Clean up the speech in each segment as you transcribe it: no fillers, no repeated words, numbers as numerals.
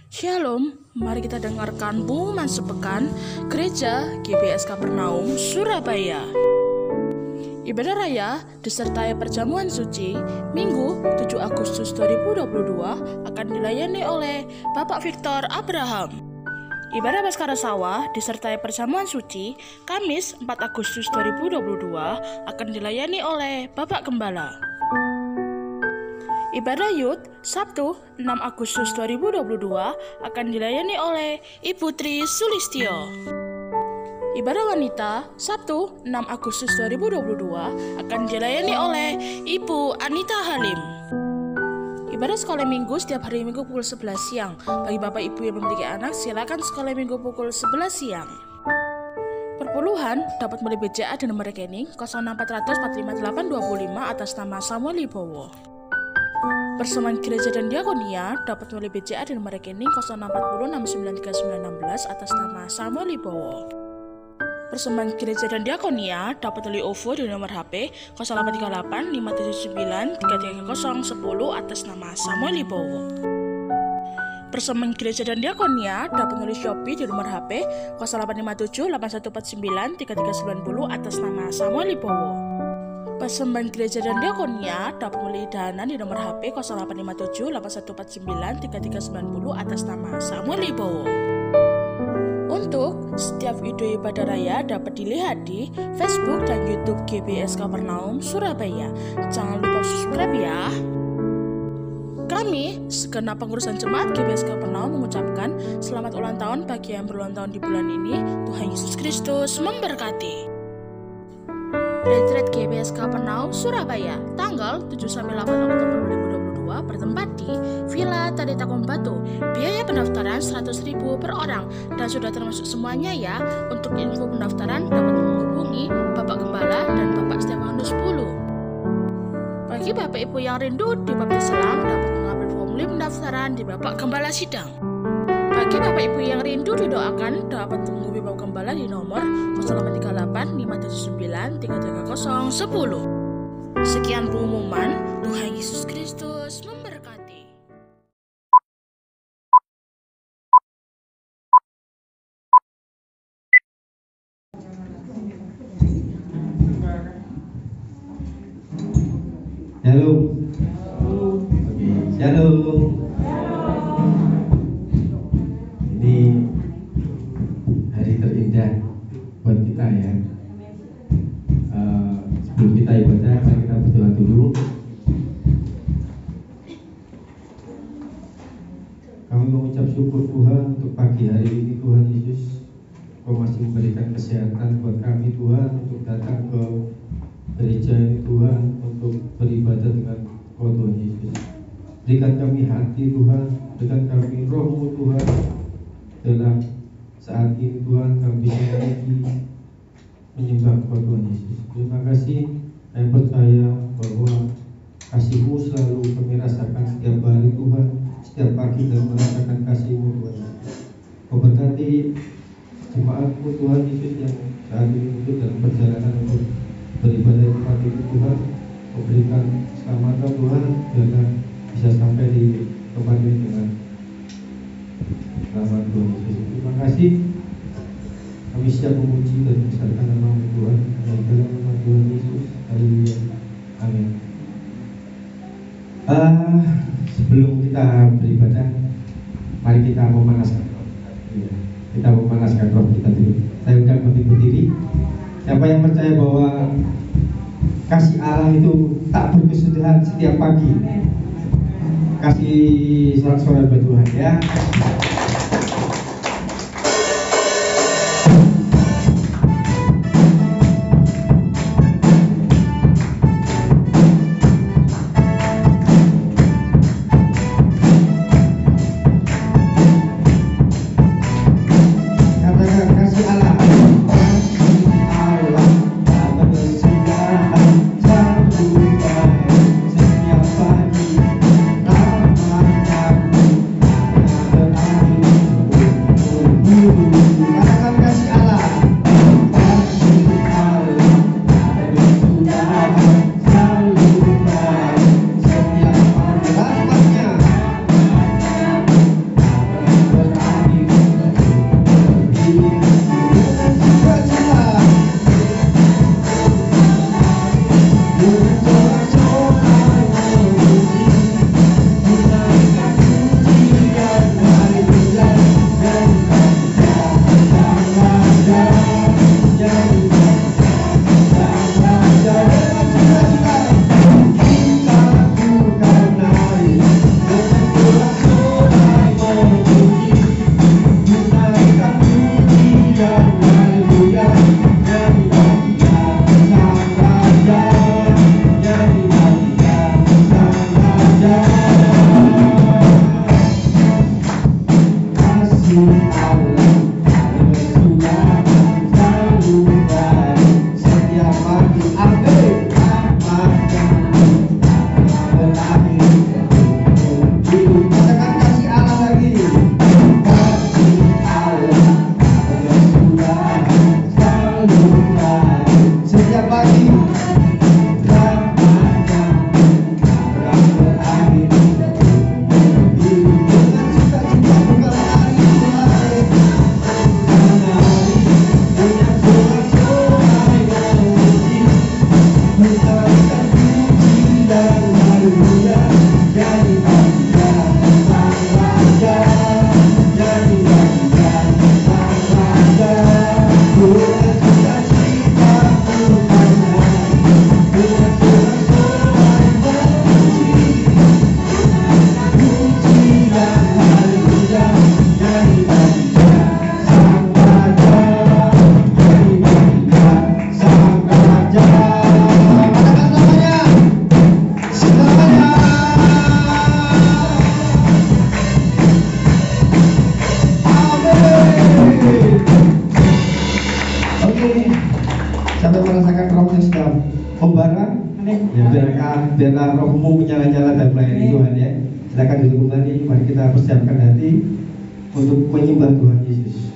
Shalom, mari kita dengarkan pengumuman sepekan Gereja GBS Kapernaum, Surabaya. Ibadah Raya disertai perjamuan suci Minggu 7 Agustus 2022 akan dilayani oleh Bapak Victor Abraham. Ibadah Baskara Sawah disertai perjamuan suci Kamis 4 Agustus 2022 akan dilayani oleh Bapak Gembala. Ibadah Yud Sabtu 6 Agustus 2022 akan dilayani oleh Ibu Tri Sulistyo. Ibadah Wanita Sabtu 6 Agustus 2022 akan dilayani oleh Ibu Anita Halim. Ibadah sekolah minggu setiap hari Minggu pukul 11 siang. Bagi Bapak Ibu yang memiliki anak, silakan sekolah minggu pukul 11 siang. Perpuluhan dapat melalui BCA dan nomor rekening 06400 45825 atas nama Samuel Wibowo. Persembahan Gereja dan Diakonia dapat melalui BCA dan nomor rekening 0640 693916 atas nama Samuel Wibowo. Persembahan Gereja dan Diakonia dapat melalui OVO dan nomor HP 0838 579 33010 atas nama Samuel Wibowo. Persembahan Gereja dan Diakonia dapat melalui Shopee dan nomor HP 0857 8149 3390 atas nama Samuel Wibowo. Persembahan Gereja dan Diakonia dapat melalui Dana di nomor HP 0857 8149 3390 atas nama Samuel Wibowo. Untuk setiap video ibadah raya dapat dilihat di Facebook dan YouTube GBS Kapernaum Surabaya. Jangan lupa subscribe ya. Kami, segenap pengurusan jemaat GBS Kapernaum mengucapkan selamat ulang tahun bagi yang berulang tahun di bulan ini. Tuhan Yesus Kristus memberkati. Retreat GBS Kapernaum Surabaya tanggal 7-8 Oktober 2022 bertempat di Villa Tadeta Kombatu. Biaya pendaftaran 100.000 per orang dan sudah termasuk semuanya ya. Untuk info pendaftaran dapat menghubungi Bapak Gembala dan Bapak Stefanus Pulu. Bagi Bapak Ibu yang rindu dibaptis Islam dapat mengambil formulir pendaftaran di Bapak Gembala Sidang. Bagi Bapak Ibu yang rindu didoakan dapat menghubungi Bapak Gembala di nomor 0838 579 33010. Sekian pengumuman. Tuhan Yesus Kristus memberkati. Halo. Halo. Ini hari terindah buat kita ya. Sebelum kita ibadah, mari kita berdoa dulu. Kami mengucap syukur Tuhan untuk pagi hari ini Tuhan Yesus. Kau masih memberikan kesehatan buat kami Tuhan untuk datang ke gereja ini Tuhan untuk beribadah dengan Kau Tuhan Yesus. Berikan kami hati Tuhan, berikan kami roh-Mu Tuhan. Dalam saat ini Tuhan kami bisa lagi menyembah Kau Tuhan Yesus. Terima kasih. Saya percaya bahwa kasih-Mu selalu kami rasakan setiap hari Tuhan, setiap pagi dan merasakan kasih-Mu Tuhan. Kau berkati jemaat-Mu Tuhan Yesus yang saat ini untuk dalam perjalanan untuk beribadah di tempat ini Tuhan. Kau berikan keselamatan Tuhan dan bisa sampai di tempat ini dengan selamat Tuhan Yesus. Terima kasih. Kami siap memuji dan membesarkan nama Tuhan. Dalam nama Tuhan Yesus. Haleluya. Amin. Sebelum kita beribadah, mari kita memanaskan roh. Kita memanaskan roh kita dulu. Saya undang bagi berdiri. Siapa yang percaya bahwa kasih Allah itu tak berkesudahan setiap pagi? Kasih sorak-sorai buat Tuhan ya. Setiap pagi, ramah-ramah, biarlah rohmu menyala-nyala dan melayani Tuhan ya. Silakan duduk kembali, mari kita persiapkan hati untuk menyembah Tuhan Yesus.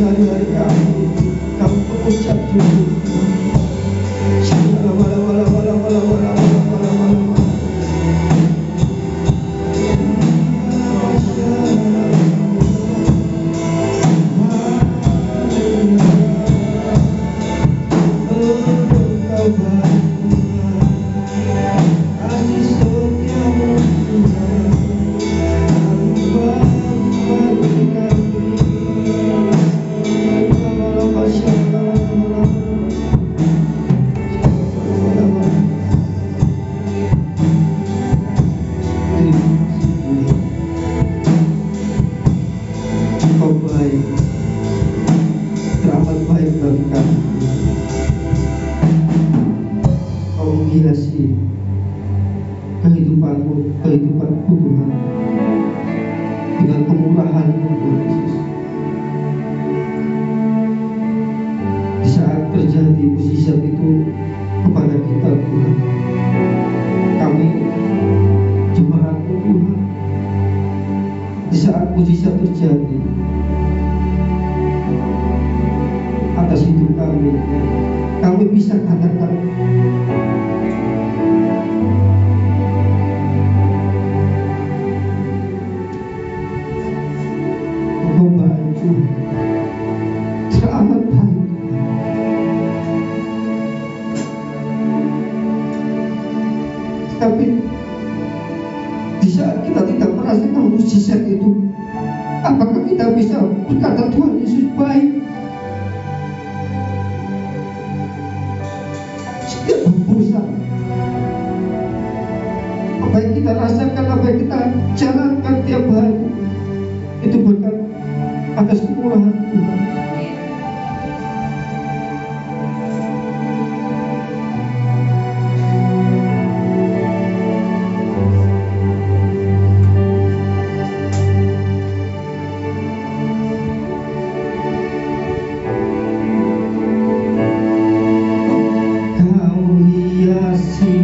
hari-hari kami mengucap syukur. Menghiasi kehidupanku Tuhan, dengan kemurahan-Mu Tuhan Yesus. Di saat terjadi mukjizat itu kepada kita Tuhan, kami jemaat-Mu Tuhan, di saat mukjizat terjadi atas hidup kami bisa katakan selamat baik. Tapi di saat kita tidak merasakan mukjizat itu, apakah kita bisa berkata Tuhan Yesus baik? Setiap berusaha, apa yang kita rasakan, apa yang kita jalankan tiap hari, itu berkat atas kemurahan Tuhan. Kau hiasi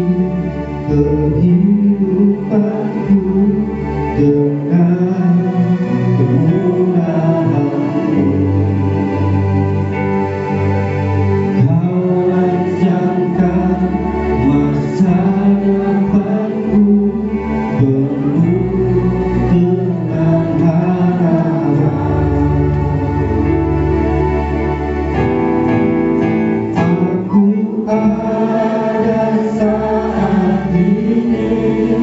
kehidupanku dengan kemurahan-Mu. ada saat ini,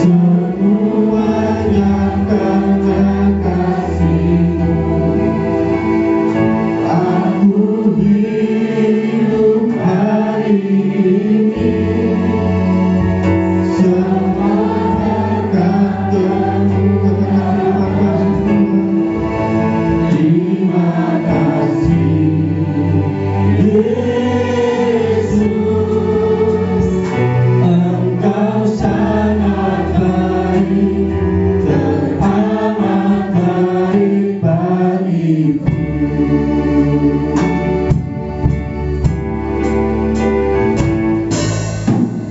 semuanya karena kasih-Mu. Aku hidup hari ini, semua berkat Tuhan. Terima kasih Yesus, Engkau sangat baik, teramat baik bagiku.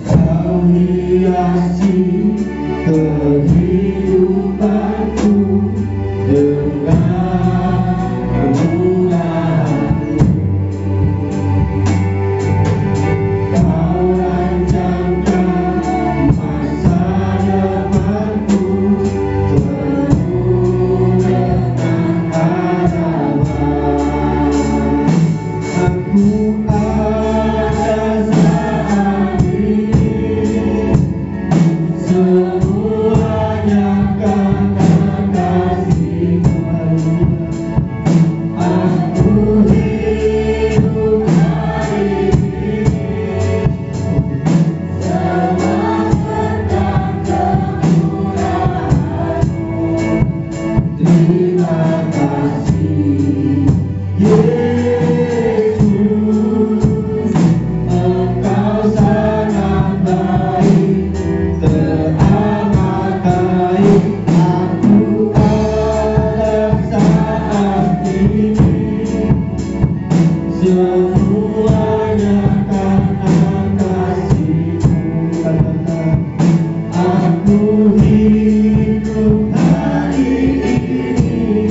Kau hiasi kehidupanku dengan kemuliaan-Mu. Kau rancangkan masa depanku penuh dengan harapan. Aku ada saat ini, semuanya karena kasih-Mu. Aku hidup hari ini, semua berkat kemurahan-Mu. Terima kasih Yesus, Engkau sangat baik, teramat baik. Aku ada saat ini, semuanya karena kasih-Mu. Aku hidup hari ini,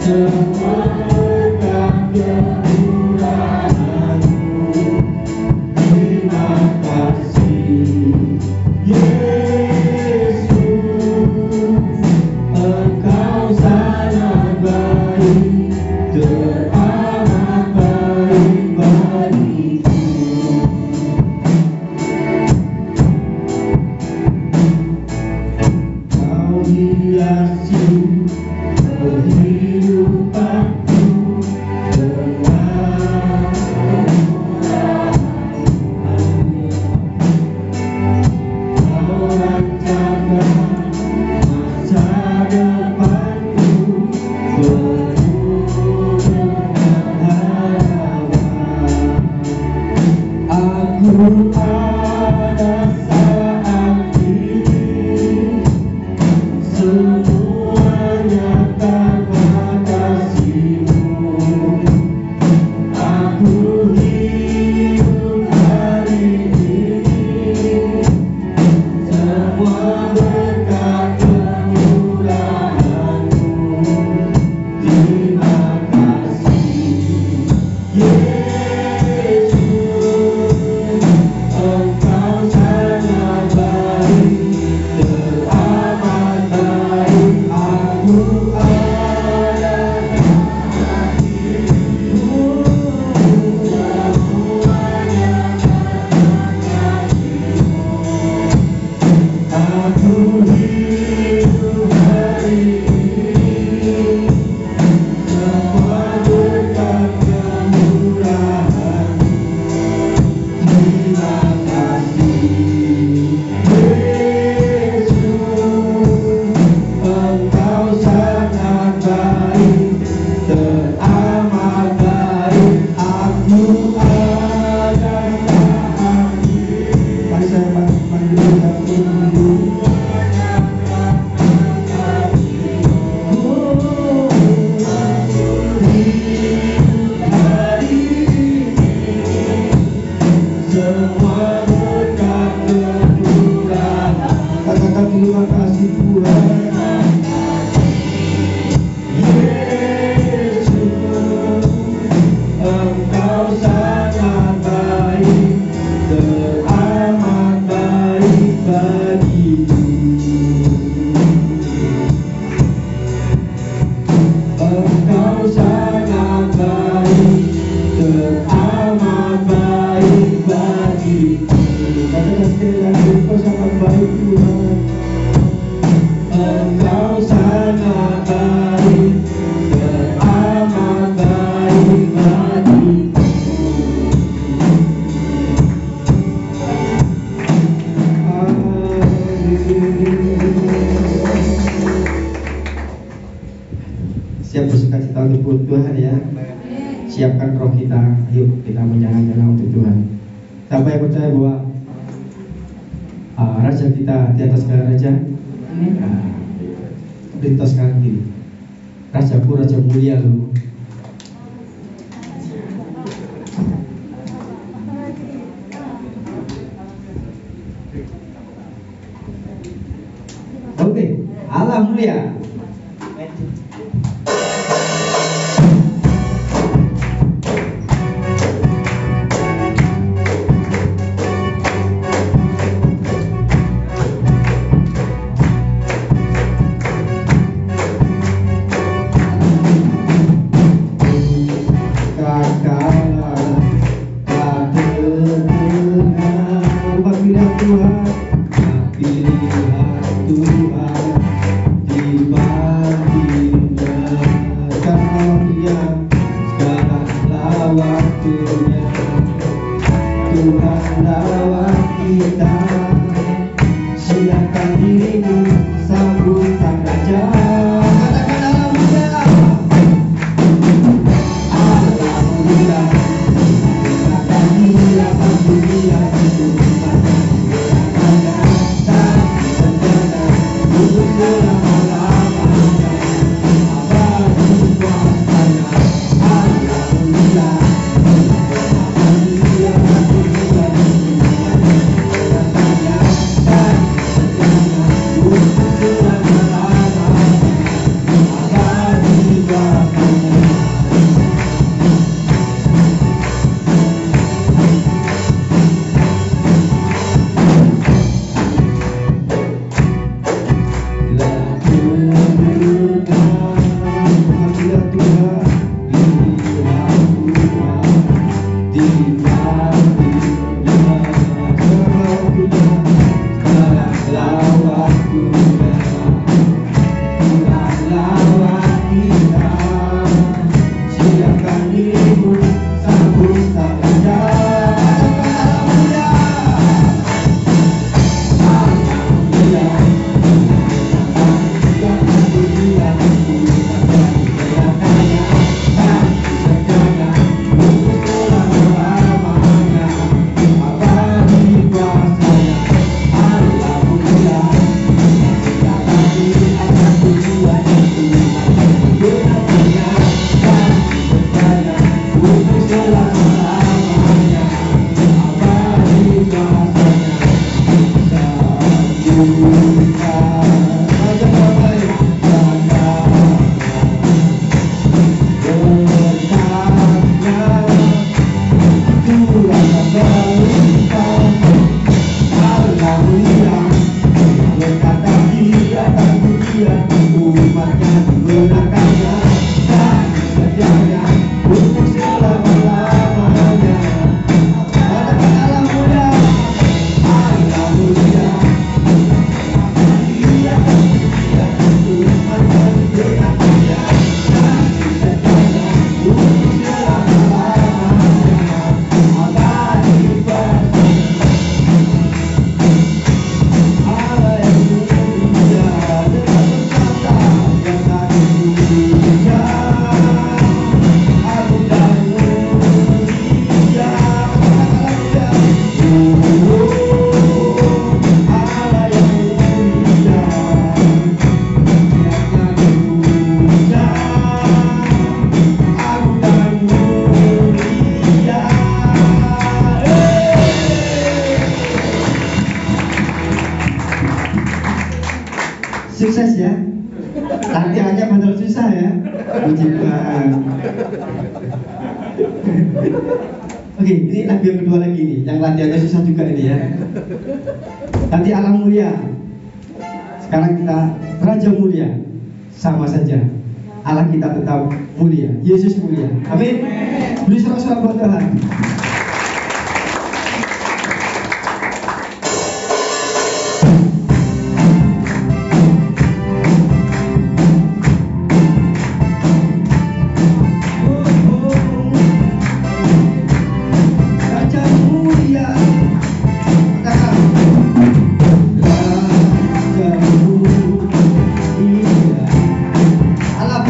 semua berkat kemurahan-Mu. Terima kasih Yesus, Engkau sangat baik, teramat baik kita menyala-nyala untuk Tuhan. Siapa yang percaya bahwa Raja kita di atas segala raja? Lintas kaki. Rajaku Raja mulia loh. Oke, Allah mulia. Sukses ya. Latihannya benar susah ya. Puji Tuhan. Oke, ini lagu yang kedua lagi nih, yang latihannya susah juga ini ya. Nanti Allah mulia. Sekarang kita Raja mulia. Sama saja. Allah kita tetap mulia. Yesus mulia. Amin. Beri sorak-sorak buat Tuhan. Allah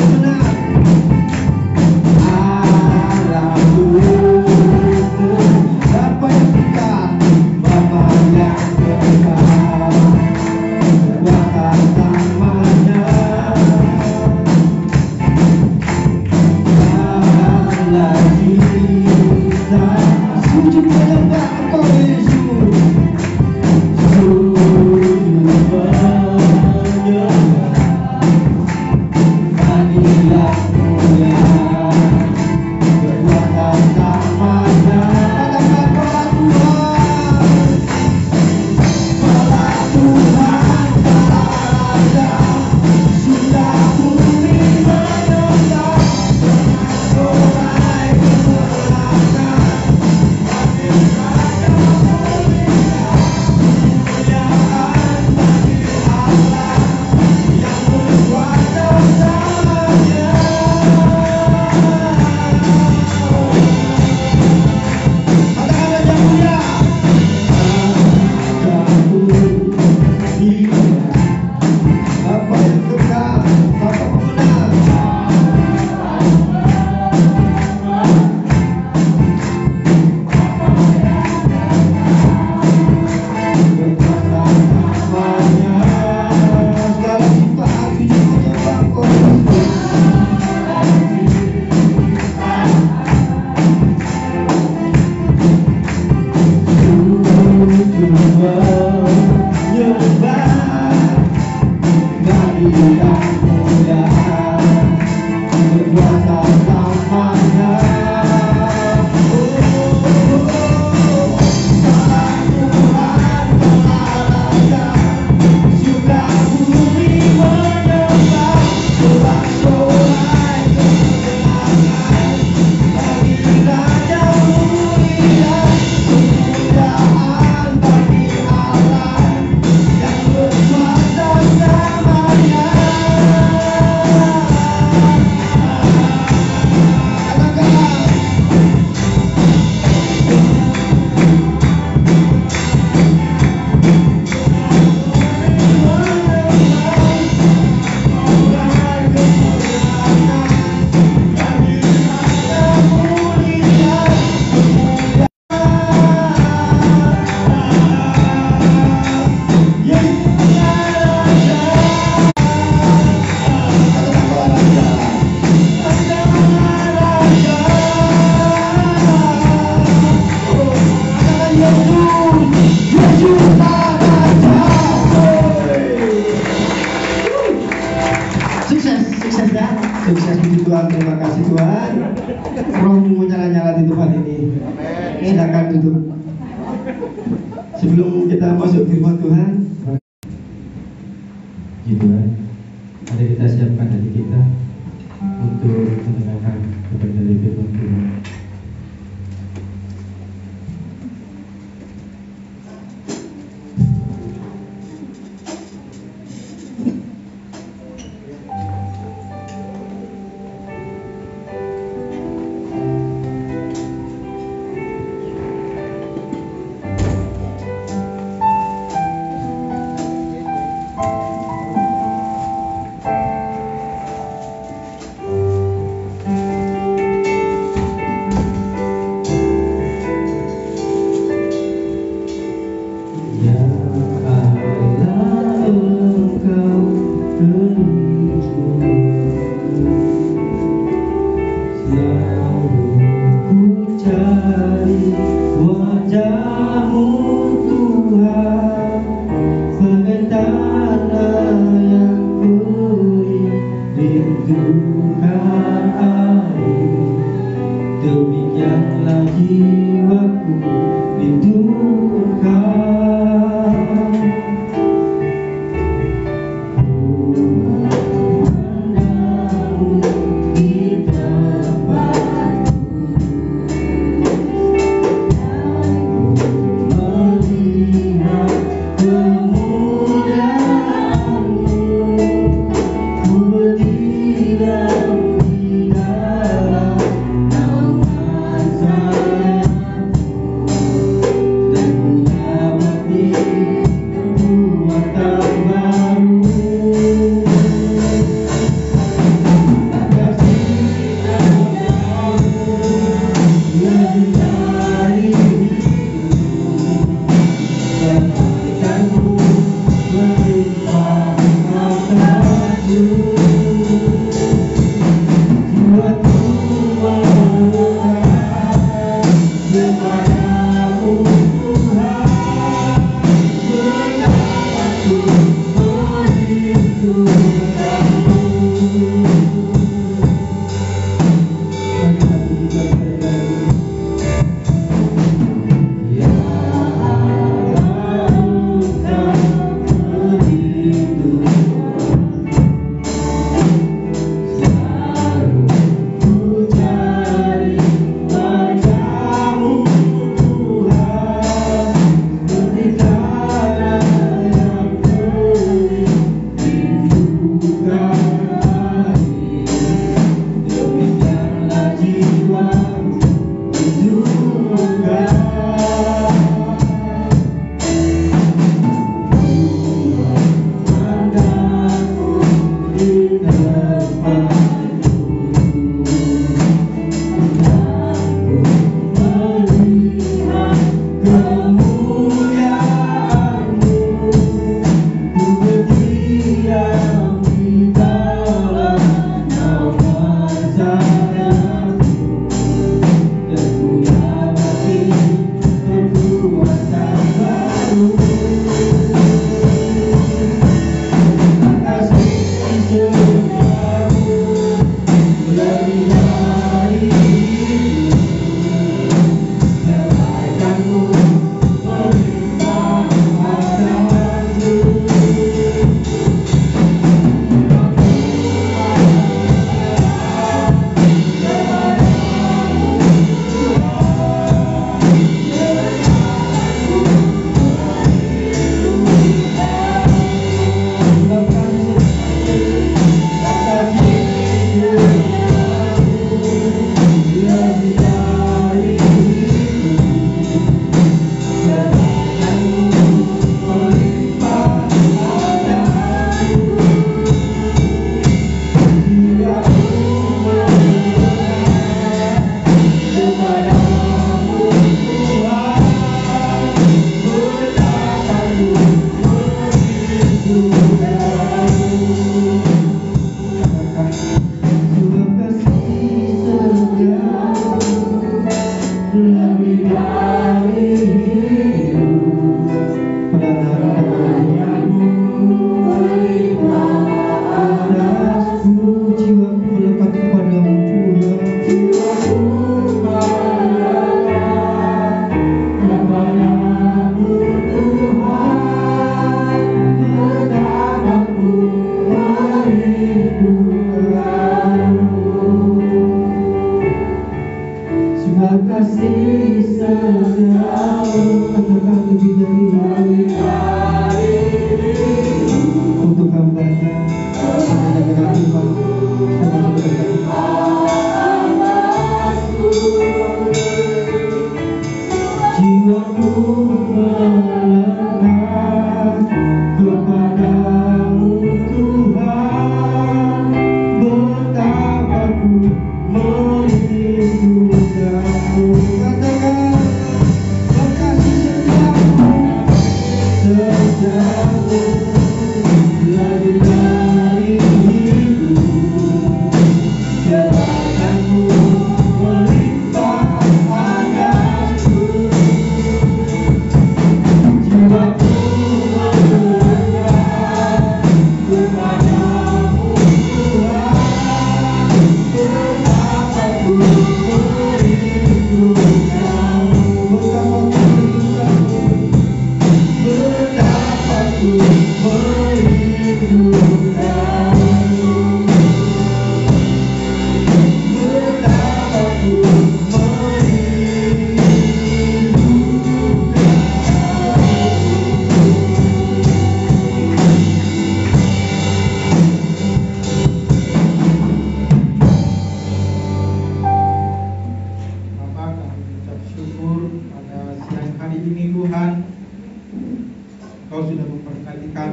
Silakan duduk. Sebelum kita masuk firman Tuhan, gitu kan? Mari kita siapkan hati kita untuk mendengarkan kepada firman Tuhan.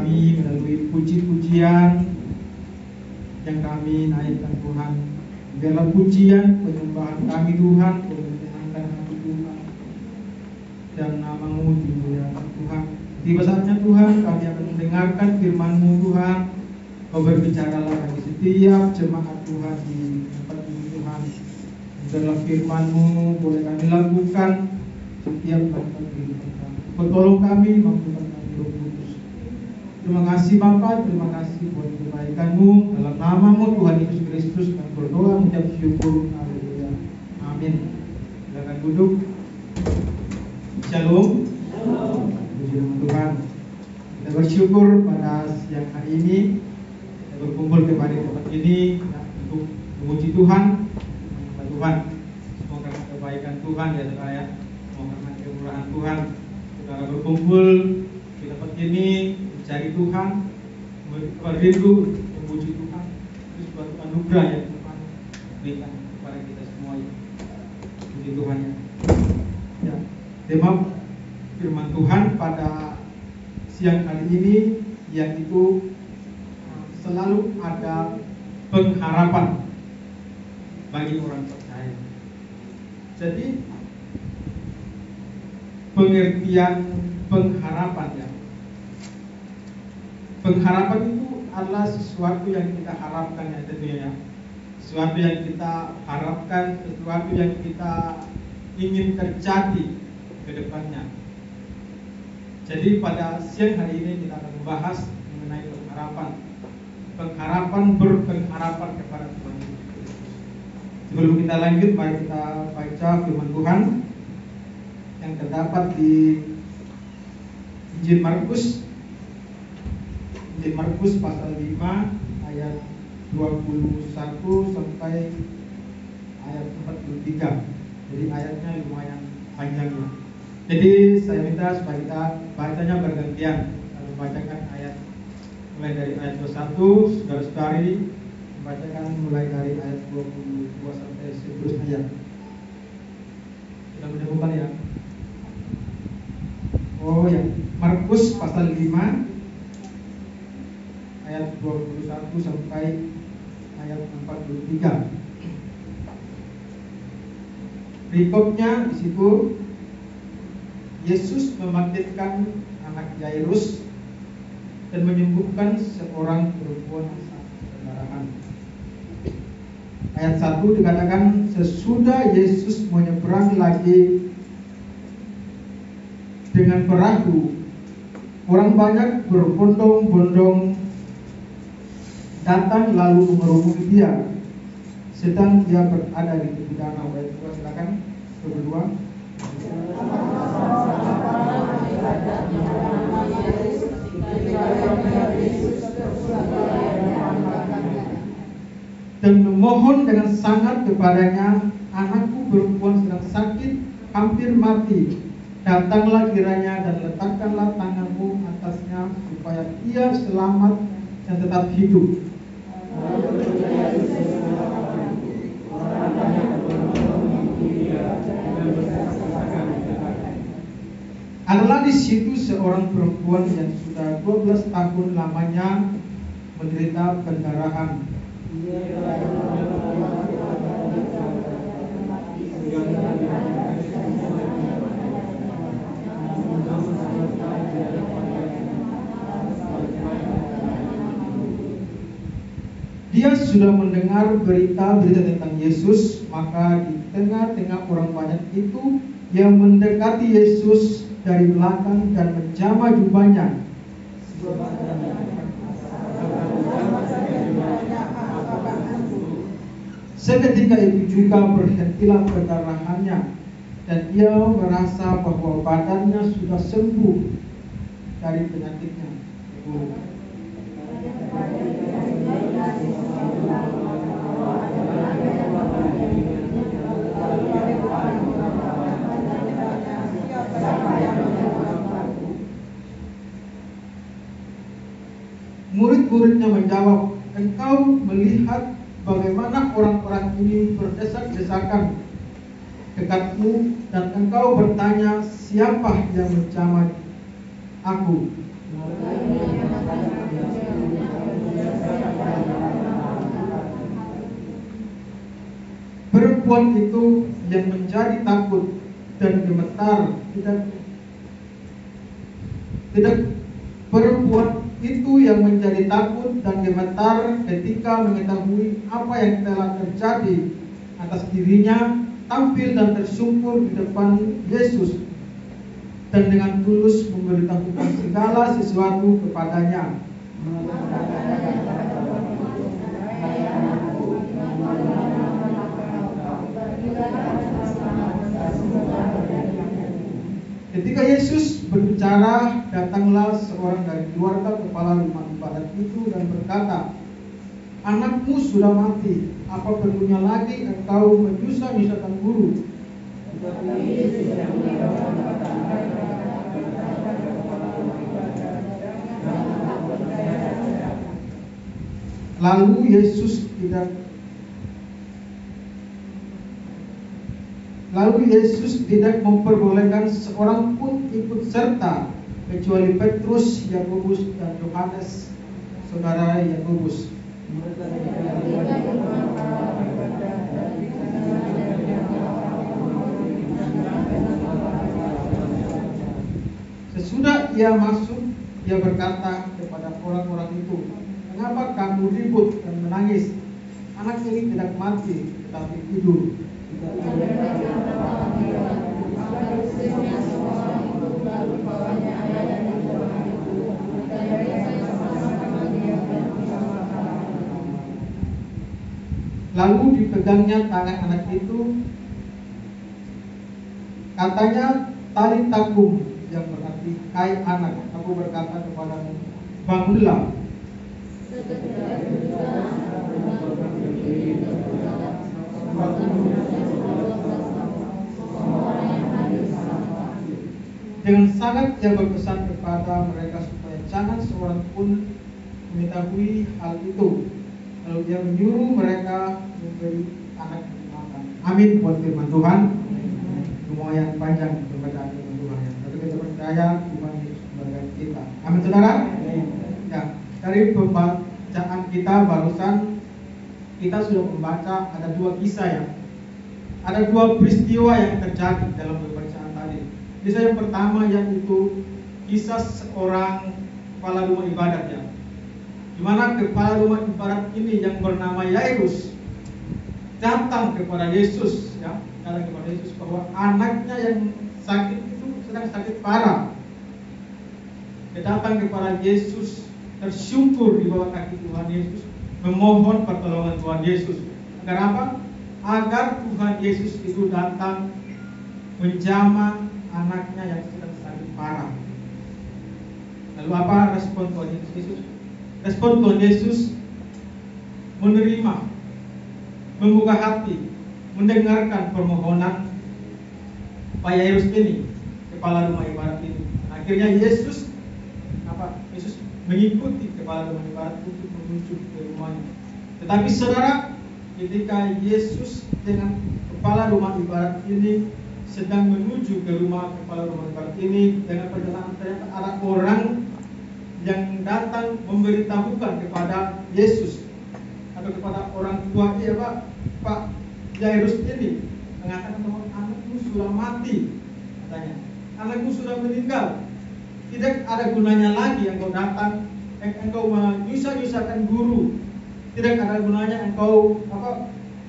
kami melalui puji-pujian yang kami naikkan Tuhan. Biarlah pujian penyembahan kami Tuhan menyenangkan hati Tuhan dan nama-Mu dimuliakan Tuhan. Tiba saatnya Tuhan kami akan mendengarkan firman-Mu Tuhan. Kau berbicaralah bagi setiap jemaat Tuhan di tempat ini Tuhan. Biarlah firman-Mu boleh kami lakukan setiap tempat kehidupan kami. Bertolong kami, mampukan kami Roh Kudus. Terima kasih Bapa, terima kasih buat kebaikan-Mu. Dalam nama-Mu Tuhan Yesus Kristus kami berdoa mengucap syukur. Haleluya. Amin. Silakan duduk. Shalom. Puji nama Tuhan. Kita bersyukur pada siang hari ini kita berkumpul kembali di tempat ini untuk memuji Tuhan, menyembah Tuhan. Semoga kebaikan Tuhan ya saudara ya. Semoga kemurahan Tuhan. Saudara berkumpul di tempat ini mencari Tuhan, merindu memuji Tuhan. Itu suatu anugerah yang Tuhan berikan kepada kita semua ya. Puji Tuhan ya. Ya, tema firman Tuhan pada siang hari ini yaitu selalu ada pengharapan bagi orang percaya. Jadi pengertian pengharapan ya. Pengharapan itu adalah sesuatu yang kita harapkan ya tentunya ya. Sesuatu yang kita harapkan, sesuatu yang kita ingin terjadi ke depannya. Jadi pada siang hari ini kita akan membahas mengenai pengharapan. Pengharapan berpengharapan kepada Tuhan Yesus Kristus. Sebelum kita lanjut, mari kita baca firman Tuhan yang terdapat di Injil Markus. Injil Markus pasal 5 ayat 21 sampai ayat 43. Jadi ayatnya lumayan panjang ya. Jadi saya minta supaya kita bacanya bergantian. Kita membacakan ayat mulai dari ayat 21, saudara-saudari membacakan mulai dari ayat 22 sampai seterusnya. Kita menemukan ya. Oh ya, Markus pasal 5 ayat 21 sampai ayat 43. Berikutnya di situ Yesus membangkitkan anak Yairus dan menyembuhkan seorang perempuan sakit pendarahan. Ayat 1 dikatakan sesudah Yesus menyeberang lagi dengan perahu, orang banyak berbondong-bondong datang lalu mengerumuni dia sedang dia berada di tepi danau. Ayat 2 silakan berdua. Dan memohon dengan sangat kepadanya, anakku perempuan sedang sakit, hampir mati. Datanglah kiranya dan letakkanlah tanganmu atasnya supaya ia selamat dan tetap hidup. Adalah di situ seorang perempuan yang sudah 12 tahun lamanya menderita pendarahan. Dia sudah mendengar berita tentang Yesus, maka di tengah-tengah orang banyak itu dia mendekati Yesus dari belakang dan menjamah jubahnya. Seketika itu juga berhentilah pendarahannya dan ia merasa bahwa badannya sudah sembuh dari penyakitnya. Murid-muridnya menjawab, engkau melihat bagaimana orang-orang ini berdesak-desakan dekatmu dan engkau bertanya siapa yang menjamah aku. perempuan itu yang menjadi takut dan gemetar, tidak perempuan itu yang menjadi takut dan gemetar ketika mengetahui apa yang telah terjadi atas dirinya, tampil dan tersungkur di depan Yesus dan dengan tulus memberitahukan segala sesuatu kepadanya. Ketika Yesus berbicara, datanglah seorang dari keluarga kepala rumah ibadat itu dan berkata, "Anakmu sudah mati, apa perlunya lagi engkau menyusah-nyusahkan guru?" Lalu Yesus tidak memperbolehkan seorang pun ikut serta kecuali Petrus, Yakobus dan Yohanes, saudara Yakobus. Sesudah ia masuk, ia berkata kepada orang-orang itu, "Mengapa kamu ribut dan menangis? Anak ini tidak mati, tetapi tidur." Lalu dipegangnya tangan anak itu, katanya, "Talita kum," yang berarti, "Hai anak, aku berkata kepadamu, bangunlah." Dengan sangat ia berpesan kepada mereka supaya jangan seorang pun mengetahui hal itu. Lalu dia menyuruh mereka memberi anak makan. Amin buat firman Tuhan. Lumayan panjang perbacaan firman Tuhan. Tapi kita percaya Tuhan Yesus memberkati kita. Amin saudara. Ya, dari pembacaan kita barusan kita sudah membaca ada dua kisah ya. Ada dua peristiwa yang terjadi dalam pembacaan tadi. Kisah yang pertama yaitu kisah seorang kepala rumah ibadat ya, di mana kepala rumah ibadat ini yang bernama Yairus datang kepada Yesus ya, datang kepada Yesus bahwa anaknya yang sakit itu sedang sakit parah. Dia datang kepada Yesus, tersungkur di bawah kaki Tuhan Yesus, memohon pertolongan Tuhan Yesus. Agar apa? Agar Tuhan Yesus itu datang menjamah anaknya yang sedang sakit parah. Lalu apa respon Tuhan Yesus? Respon Tuhan Yesus menerima, membuka hati, mendengarkan permohonan Pak Yairus ini, kepala rumah ibadat ini. Akhirnya Yesus mengikuti kepala rumah ibadat untuk menuju ke rumahnya. Tetapi saudara, ketika Yesus dengan kepala rumah ibadat ini sedang menuju ke rumah kepala rumah ibadat ini, dengan perjalanan ternyata ada orang yang datang memberitahukan kepada Yesus atau kepada orang tua Pak Yairus ini, mengatakan bahwa anakmu sudah mati, katanya, anakmu sudah meninggal, tidak ada gunanya lagi engkau datang, engkau menyusah-nyusahkan guru, tidak ada gunanya engkau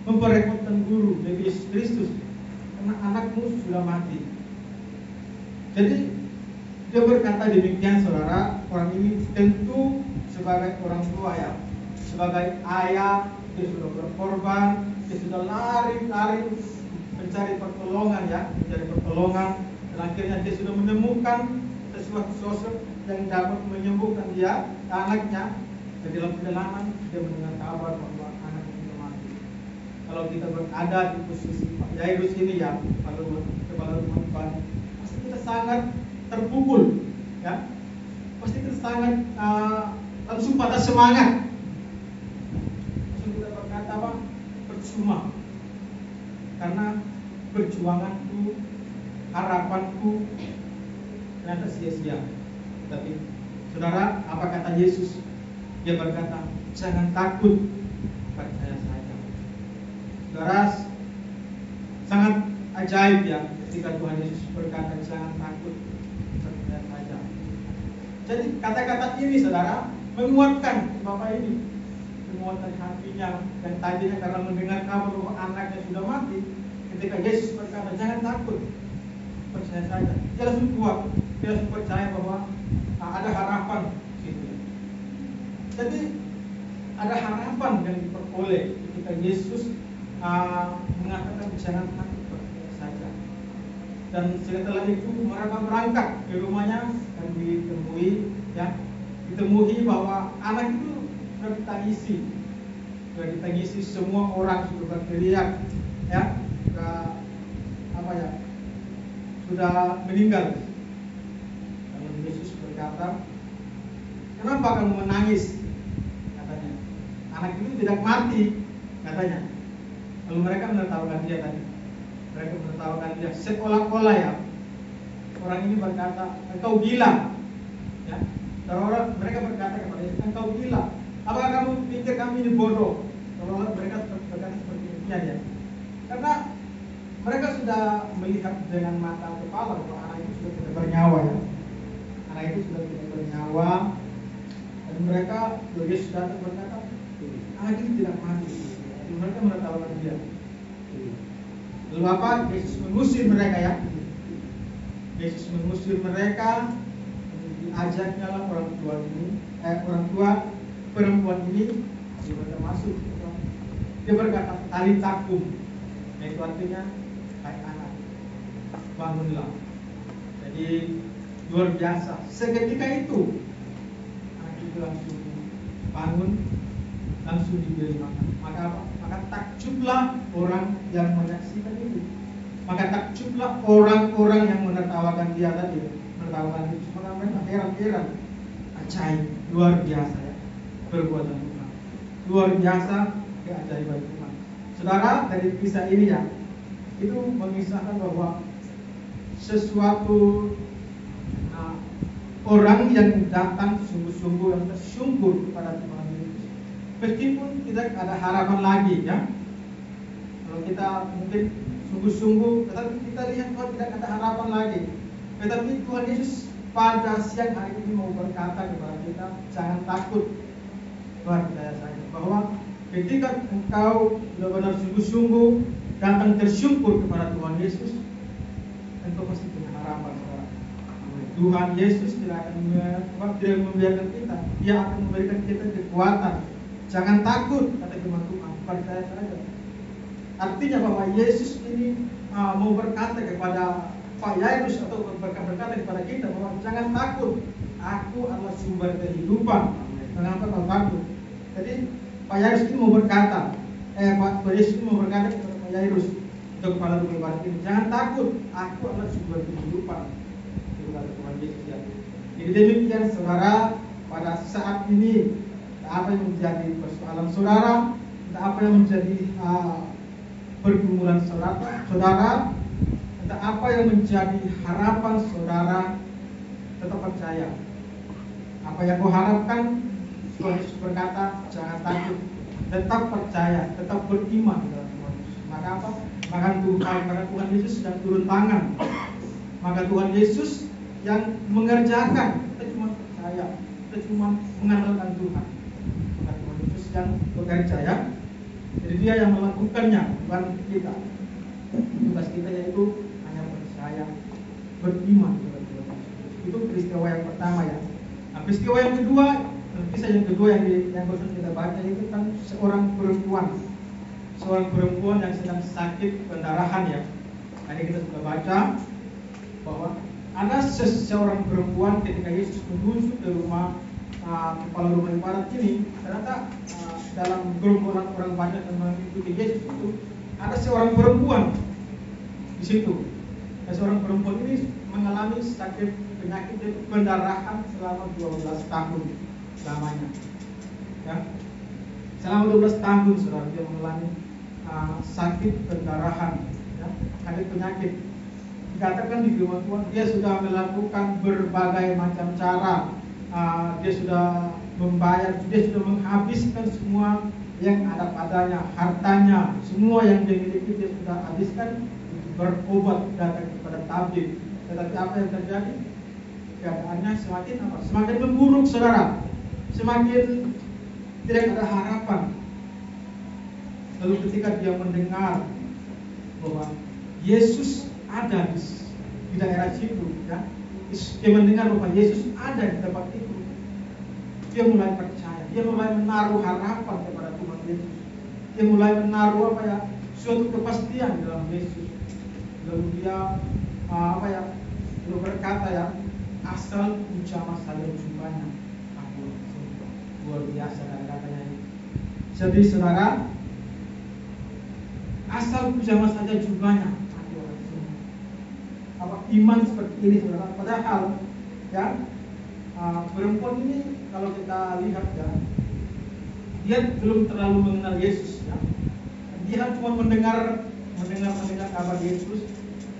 memperepotkan guru dari Yesus Kristus, karena anakmu sudah mati. Jadi dia berkata demikian saudara. Orang ini tentu sebagai orang tua ya, sebagai ayah, dia sudah berkorban, dia sudah lari-lari mencari pertolongan ya, mencari pertolongan, dan akhirnya dia sudah menemukan sesuatu sosok yang dapat menyembuhkan dia, anaknya. Dan dalam perjalanan dia mendengar kabar bahwa anaknya sudah mati. Kalau kita berada di posisi Pak Yairus ini ya, kepala rumah ibadat, pasti kita sangat terpukul ya, pasti kita sangat langsung patah semangat, langsung kita berkata percuma, karena perjuanganku, harapanku ternyata sia-sia. Tapi saudara, apa kata Yesus? Dia berkata, jangan takut, percaya saja. Saudara, ajaib ya ketika Tuhan Yesus berkata jangan takut, percaya saja. Jadi kata-kata ini saudara menguatkan bapak ini, menguatkan hatinya yang tadinya karena mendengar kabar bahwa anaknya sudah mati. Ketika Yesus berkata jangan takut, percaya saja, dia langsung kuat, dia langsung percaya bahwa ada harapan gitu. Jadi ada harapan yang diperoleh ketika Yesus mengatakan jangan takut, percaya saja. Dan setelah itu mereka berangkat ke rumahnya dan ditemui bahwa anak itu sudah ditangisi, semua orang sudah berteriak ya, sudah meninggal. Lalu Yesus berkata, kenapa kamu menangis? Katanya, anak itu tidak mati, katanya. Lalu mereka menertawakan dia tadi. Mereka menertawakan dia seolah-olah ya. Orang ini berkata, engkau gila. Ya. Mereka berkata kepada Yesus, engkau gila. Apakah kamu pikir kami ini bodoh? Kalau mereka berkata seperti demikian ya. Karena mereka sudah melihat dengan mata kepala bahwa anak itu sudah tidak bernyawa ya. Anak itu sudah tidak bernyawa. Dan mereka, Yesus datang berkata, anak itu tidak mati. Dan mereka menertawakan dia. Lalu apa? Yesus mengusir mereka ya. Yesus mengusir mereka. Diajaknya lah orang tua perempuan ini, dia masuk. Dia berkata, talitakum, yaitu artinya, hai anak, bangunlah. Jadi luar biasa. Seketika itu, anak itu langsung bangun, langsung diberi makan. Maka apa? Maka takjublah orang yang menyaksikan itu. Maka takjublah orang-orang yang menertawakan dia tadi, menertawakan itu. Maka mereka heran-heran, ajaib, luar biasa ya, perbuatan Tuhan. Luar biasa keajaiban Tuhan. Saudara, dari kisah ini ya, itu mengisahkan bahwa sesuatu orang yang datang sungguh-sungguh yang tersungkur kepada Tuhan Yesus, meskipun tidak ada harapan lagi ya. Kalau kita mungkin sungguh-sungguh, tetapi kita lihat bahwa tidak ada harapan lagi. Tetapi Tuhan Yesus pada siang hari ini mau berkata kepada kita, jangan takut. Tuhan percaya saja bahwa ketika engkau benar-benar sungguh-sungguh datang tersungkur kepada Tuhan Yesus, engkau pasti punya harapan. Tuhan Yesus tidak akan membiarkan kita. Dia akan memberikan kita kekuatan. Jangan takut, kata firman Tuhan, percaya saja. Artinya bahwa Yesus ini mau berkata kepada Pak Yairus atau berkata kepada kita bahwa jangan takut, aku adalah sumber kehidupan. Mengapa kau takut? Jadi Pak Yairus ini mau berkata, Pak Yesus ini mau berkata kepada Pak Yairus atau kepada Tuhan Ibadat ini, jangan takut, aku adalah sumber kehidupan. Tuhan Yesus ya. Jadi demikian saudara, pada saat ini apa yang menjadi persoalan saudara, apa yang menjadi pergumulan saudara, entah apa yang menjadi harapan saudara, tetap percaya. Apa yang kau harapkan, Tuhan Yesus berkata, jangan takut, tetap percaya, tetap beriman dalam Tuhan Yesus. Maka apa? Maka Tuhan Yesus sedang turun tangan. Maka Tuhan Yesus yang mengerjakan, kita cuma percaya, kita cuma mengandalkan Tuhan. Maka Tuhan Yesus yang bekerja ya. Jadi dia yang melakukannya, bukan kita. Tugas kita yaitu hanya percaya, beriman kepada Tuhan Yesus. Itu peristiwa yang pertama ya. Nah, peristiwa yang kedua, kisah yang kedua yang baru kita baca itu kan seorang perempuan yang sedang sakit pendarahan ya. Tadi kita sudah baca bahwa ada seorang perempuan ketika Yesus menuju ke rumah kepala rumah ibadat ini, ternyata dalam gerombolan orang banyak yang mengikuti Yesus itu ada seorang perempuan di situ. Dan seorang perempuan ini mengalami sakit penyakit pendarahan selama 12 tahun lamanya. Ya. Selama 12 tahun saudara dia mengalami sakit pendarahan, ya, sakit penyakit. Dikatakan di firman Tuhan dia sudah melakukan berbagai macam cara, dia sudah membayar, dia sudah menghabiskan semua yang ada padanya, hartanya, semua yang dia miliki dia sudah habiskan untuk berobat, datang kepada tabib. Tetapi apa yang terjadi? Keadaannya semakin apa? Semakin memburuk, saudara. Semakin tidak ada harapan. Lalu ketika dia mendengar bahwa Yesus ada di daerah situ, ya, dia mendengar bahwa Yesus ada di tempat itu, dia mulai percaya, dia mulai menaruh harapan kepada Tuhan Yesus, dia mulai menaruh suatu kepastian dalam Yesus. Lalu dia lalu berkata, ya, asal jamah saja jumpanya, aku sembuh. Luar biasa kata-katanya ini. Jadi saudara, asal jamah saja jumpanya, aku akan sembuh. Iman seperti ini, saudara. Padahal, ya, perempuan ini kalau kita lihat, ya, dia belum terlalu mengenal Yesus, ya. Dia cuma mendengar kabar Yesus.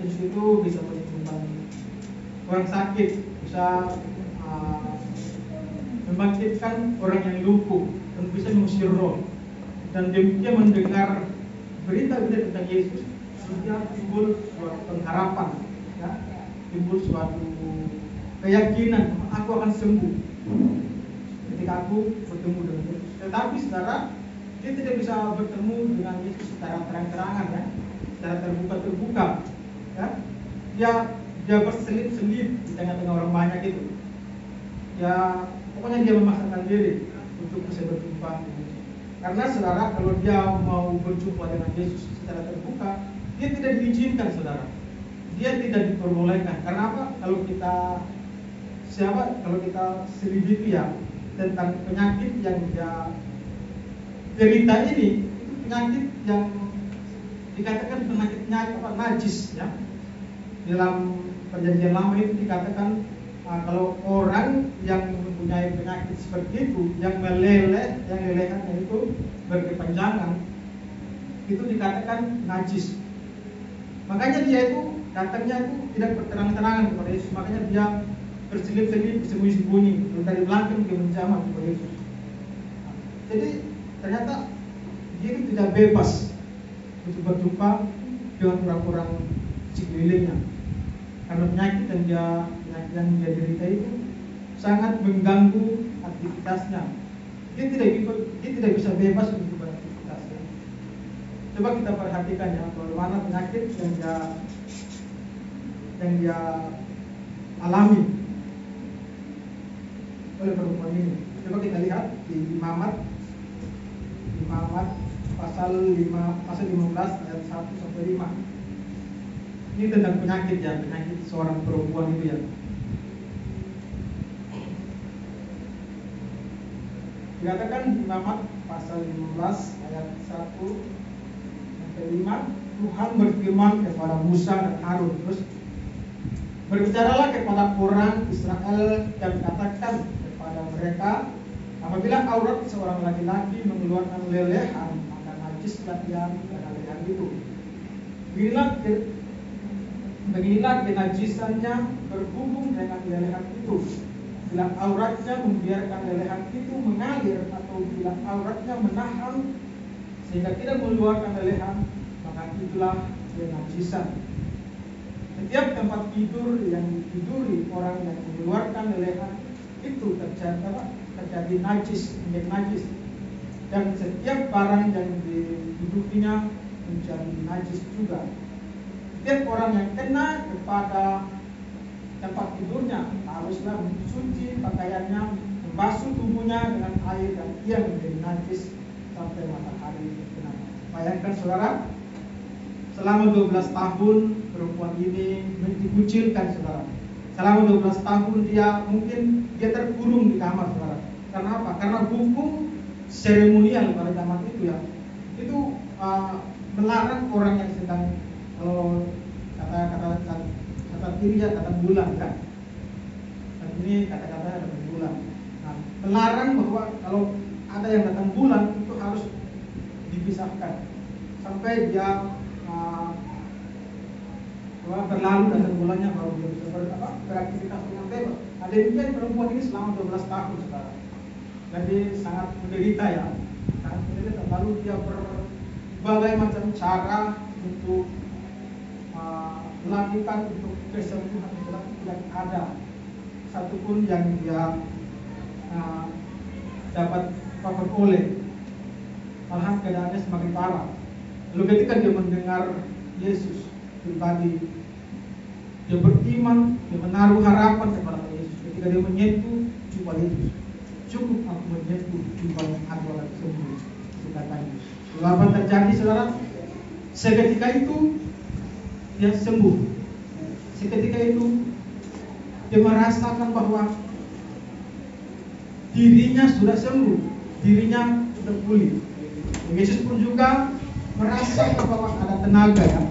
Yesus itu bisa menyembuhkan orang sakit, bisa membangkitkan orang yang lumpuh, dan bisa mengusir roh. Dan dia mendengar berita-berita tentang Yesus, dia timbul suatu pengharapan, ya, timbul suatu keyakinan, aku akan sembuh ketika aku bertemu dengan Yesus. Tetapi saudara, dia tidak bisa bertemu dengan Yesus secara terang-terangan, ya, secara terbuka-terbuka, ya. Dia berselip-selip di tengah-tengah orang banyak itu. Ya, pokoknya dia memaksakan diri untuk bisa berjumpa. Karena saudara, kalau dia mau berjumpa dengan Yesus secara terbuka, dia tidak diizinkan, saudara. Dia tidak diperbolehkan. Karena apa? Kalau kita selidiki, ya, tentang penyakit yang dia derita ini, itu penyakit yang dikatakan penyakitnya najis, ya. Dalam perjanjian lama itu dikatakan kalau orang yang mempunyai penyakit seperti itu, yang lelehannya itu berkepanjangan, itu dikatakan najis. Makanya dia itu datangnya itu tidak berterang-terangan kepada Yesus. Makanya dia berselip-selip, sembunyi-sembunyi, dari belakang dia menjamah kepada Yesus. Jadi ternyata dia itu tidak bebas untuk berjumpa dengan orang-orang sekelilingnya. Karena penyakit yang dia derita itu sangat mengganggu aktivitasnya. Dia tidak bisa bebas untuk beraktivitasnya. Coba kita perhatikan, ya, bagaimana penyakit yang dia alami oleh perempuan ini. Coba kita lihat di Imamat pasal 15 ayat 1 sampai 5. Ini tentang penyakit, ya, penyakit seorang perempuan itu, ya. Dikatakan di Imamat pasal 15 ayat 1 sampai 5, Tuhan berfirman kepada Musa dan Harun, terus berbicaralah kepada orang Israel dan katakan kepada mereka, apabila aurat seorang laki-laki mengeluarkan lelehan, maka najislah dia pada lelehan itu. Beginilah kenajisannya berhubung dengan lelehan itu. Bila auratnya membiarkan lelehan itu mengalir, atau bila auratnya menahan sehingga tidak mengeluarkan lelehan, maka itulah kenajisan. Setiap tempat tidur yang ditiduri orang yang mengeluarkan lelehan itu terjadi najis, menjadi najis. Dan setiap barang yang didudukinya menjadi najis juga. Setiap orang yang kena kepada tempat tidurnya haruslah mencuci pakaiannya, membasuh tubuhnya dengan air, dan ia menjadi najis sampai matahari terbenam. Bayangkan, saudara, selama 12 tahun perempuan ini dikucilkan, saudara. Selama 12 tahun dia terkurung di kamar, saudara. Karena apa? Karena hukum seremonial pada zaman itu, ya, itu melarang orang yang sedang, kalau kata kiri, ya, kata bulan, kan? Dan ini kata-kata datang bulan. Nah, melarang bahwa kalau ada yang datang bulan itu harus dipisahkan sampai dia berlalu datang bulannya, baru dia bisa beraktivitas dengan bebas. Nah, demikian perempuan ini selama 12 tahun sekarang. Jadi sangat menderita, ya, sangat menderita. Lalu dia berbagai macam cara untuk melakukan untuk kesembuhan tidak ada satupun yang dia dapat oleh, malahan keadaannya semakin parah. Lalu ketika dia mendengar Yesus pribadi, dia beriman, dia menaruh harapan kepada Yesus. Ketika dia menyentuh jubah Yesus, cukup aku menyentuh jubahnya, aku akan sembuh, katanya. Lalu apa terjadi, saudara? Seketika itu dia sembuh. Seketika itu dia merasakan bahwa dirinya sudah sembuh, dirinya sudah pulih. Yesus pun juga merasakan bahwa ada tenaga, ya,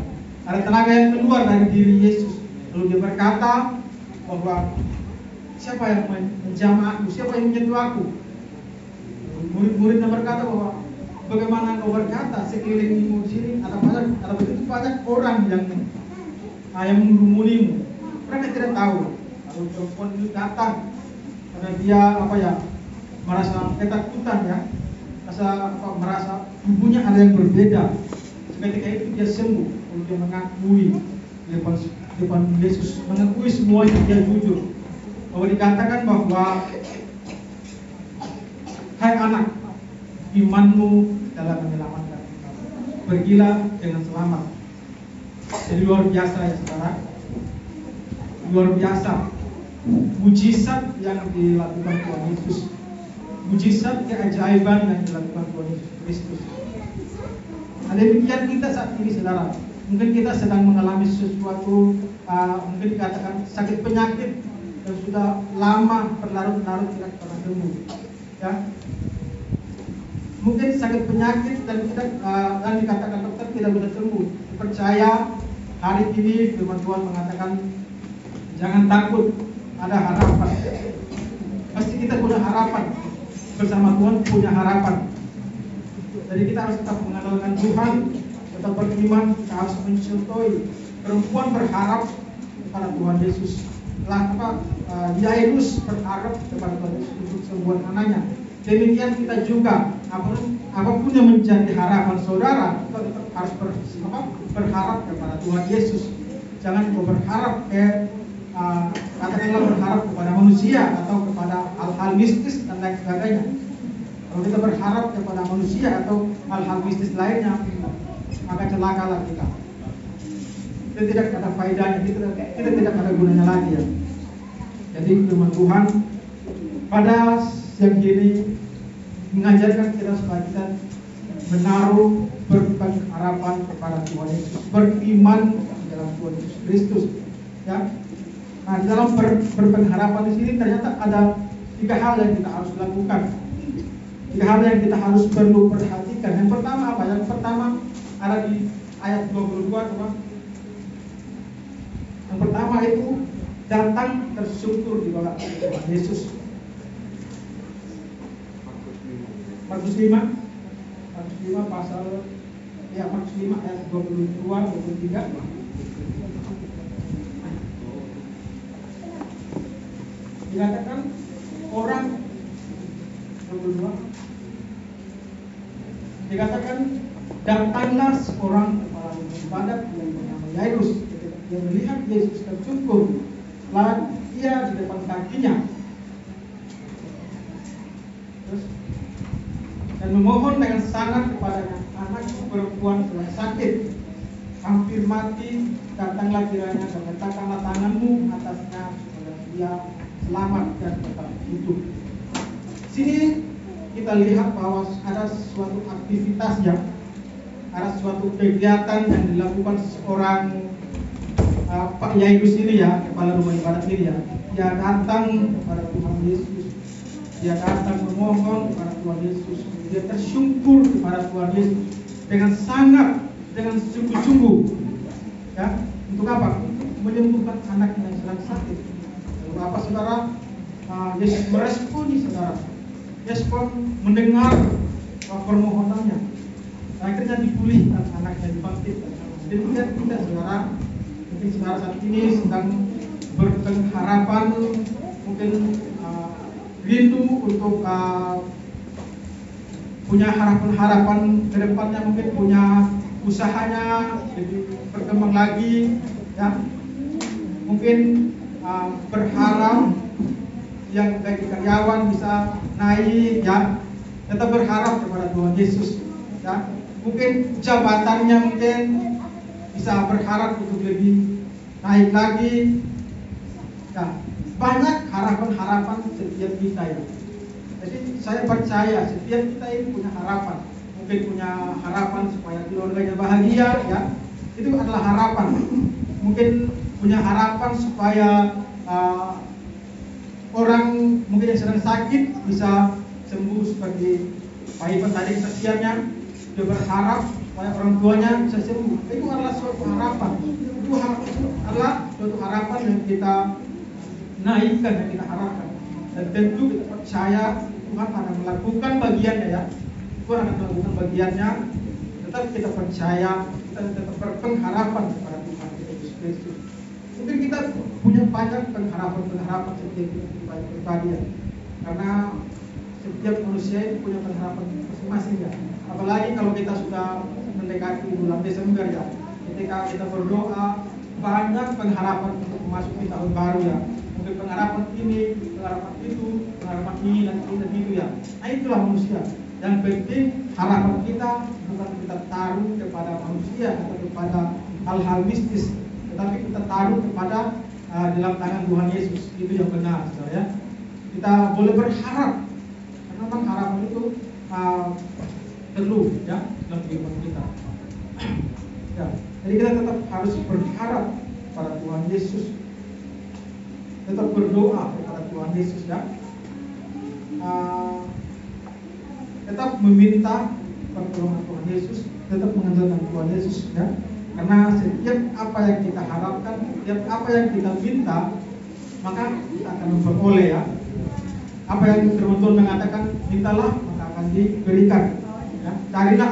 ada tenaga yang keluar dari diri Yesus. Lalu dia berkata bahwa siapa yang menjamah aku, siapa yang menyentuh aku? Murid-muridnya berkata bahwa bagaimana kau berkata, sekelilingmu di sini ada begitu banyak orang yang mengurumunimu. Mereka tidak tahu. Lalu perempuan itu datang karena dia merasa ketakutan, ya, merasa tubuhnya ada yang berbeda. Ketika itu dia sembuh, lalu dia mengakui di depan Yesus, mengakui semuanya, dia jujur. Lalu dikatakan bahwa, hai anak, imanmu dalam menyelamatkan kamu, pergilah dengan selamat. Jadi luar biasa, ya saudara, luar biasa mujizat yang dilakukan Tuhan Yesus, mujizat keajaiban yang dilakukan Tuhan Yesus Kristus. Nah, demikian kita saat ini, saudara. Mungkin kita sedang mengalami sesuatu, mungkin dikatakan sakit penyakit yang sudah lama berlarut-larut tidak pernah sembuh, ya. Mungkin sakit penyakit dan dikatakan dokter tidak bisa sembuh. Percaya hari ini firman Tuhan mengatakan jangan takut, ada harapan. Pasti kita punya harapan, bersama Tuhan punya harapan. Jadi kita harus tetap mengandalkan Tuhan, tetap beriman, kita harus mencontohi. Perempuan berharap kepada Tuhan Yesus. Yairus berharap kepada Tuhan Yesus untuk sembuhan anaknya. Demikian kita juga, apapun yang menjadi harapan saudara, kita tetap harus berharap kepada Tuhan Yesus. Jangan kau berharap katakanlah berharap kepada manusia atau kepada hal-hal mistis dan lain sebagainya. Kalau kita berharap kepada manusia atau hal-hal mistis lainnya, maka celakalah kita. Itu tidak ada faedahnya, kita tidak ada gunanya lagi, ya. Jadi firman Tuhan pada siang ini mengajarkan kita supaya kita menaruh berpengharapan kepada Tuhan Yesus, beriman di dalam Tuhan Yesus Kristus, ya. Nah, di dalam berpengharapan di sini ternyata ada 3 hal yang kita harus lakukan, 3 hal yang kita harus perlu perhatikan. Yang pertama apa? Yang pertama ada di ayat 22, teman. Yang pertama itu datang tersungkur di bawah Tuhan Yesus. Markus 5 ayat 22 23. Dikatakan orang 22. Dikatakan datanglah seorang kepala ibadat yang bernama Yairus. Dia melihat Yesus tersungkur, lalu ia di depan kakinya, dan memohon dengan sangat kepadanya, anakku perempuan telah sakit, hampir mati, datanglah kiranya dan letakkanlah tanganmu atasnya supaya dia selamat dan tetap hidup. Sini kita lihat bahwa ada suatu aktivitas, ada suatu kegiatan yang dilakukan seorang Pak Yairus ini, ya, kepala rumah ibadat ini, ya. Dia datang kepada Tuhan Yesus, dia datang memohon kepada Tuhan Yesus, dia tersungkur kepada Tuhan Yesus dengan sungguh-sungguh, ya. Untuk apa? Untuk menyembuhkan anaknya yang sedang sakit. Lalu apa, saudara? Yesus meresponi, saudara. Respon mendengar permohonannya. Akhirnya dipulihkan anaknya, dibangkitkan. Demikian kita, saudara. Mungkin saudara saat ini sedang berpengharapan, mungkin rindu untuk punya harapan ke depannya, mungkin punya usahanya jadi berkembang lagi, ya. Mungkin berharap yang gaji karyawan bisa naik, ya. Tetap berharap kepada Tuhan Yesus, ya. Mungkin jabatannya mungkin bisa berharap untuk lebih naik lagi, ya. Banyak harapan-harapan setiap kita, ya. Jadi saya percaya setiap kita ini punya harapan. Mungkin punya harapan supaya keluarganya bahagia, ya. Itu adalah harapan. Mungkin punya harapan supaya orang mungkin yang sedang sakit bisa sembuh seperti Pak Ivan tadi kesaksiannya. Dia berharap supaya orang tuanya bisa sembuh. Itu adalah suatu harapan. Itu adalah suatu harapan yang kita naikkan, yang kita harapkan. Dan tentu kita percaya Tuhan akan melakukan bagiannya, ya. Tuhan akan melakukan bagiannya. Tetap kita percaya, kita tetap berpengharapan kepada Tuhan Yesus Kristus. Mungkin kita punya banyak pengharapan setiap pribadi, ya. Karena setiap manusia itu punya pengharapan masing-masing, ya. Apalagi kalau kita sudah mendekati bulan Desember, ya. Ketika kita berdoa, banyak pengharapan untuk memasuki tahun baru, ya. Mungkin pengharapan ini, pengharapan itu, pengharapan ini dan itu, ya. Nah, itulah manusia. Yang penting harapan kita bukan kita taruh kepada manusia atau kepada hal-hal mistis, tetapi kita taruh kepada dalam tangan Tuhan Yesus. Itu yang benar, saudara, ya. Kita boleh berharap, karena memang harapan itu perlu, ya, dalam kehidupan kita. Ya, jadi kita tetap harus berharap pada Tuhan Yesus, tetap berdoa kepada Tuhan Yesus, ya. Tetap meminta pertolongan Tuhan Yesus, tetap mengandalkan Tuhan Yesus, ya. Karena setiap apa yang kita harapkan, setiap apa yang kita minta, maka kita akan memperoleh, ya. Apa yang firman Tuhan mengatakan, mintalah maka akan diberikan, ya. Carilah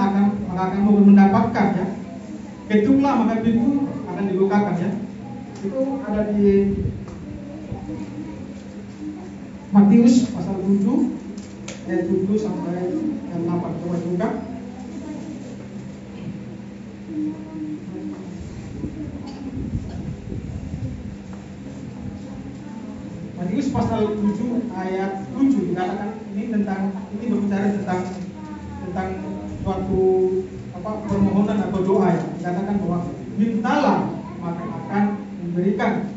maka akan mendapatkan, ya. Ketuklah maka pintu akan dibukakan, ya. Itu ada di Matius pasal 7 ayat 7 sampai 8. Coba buka. Matius pasal 7 ayat 7 dikatakan ini berbicara tentang suatu permohonan atau doa, ya. Dikatakan bahwa mintalah maka akan diberikan,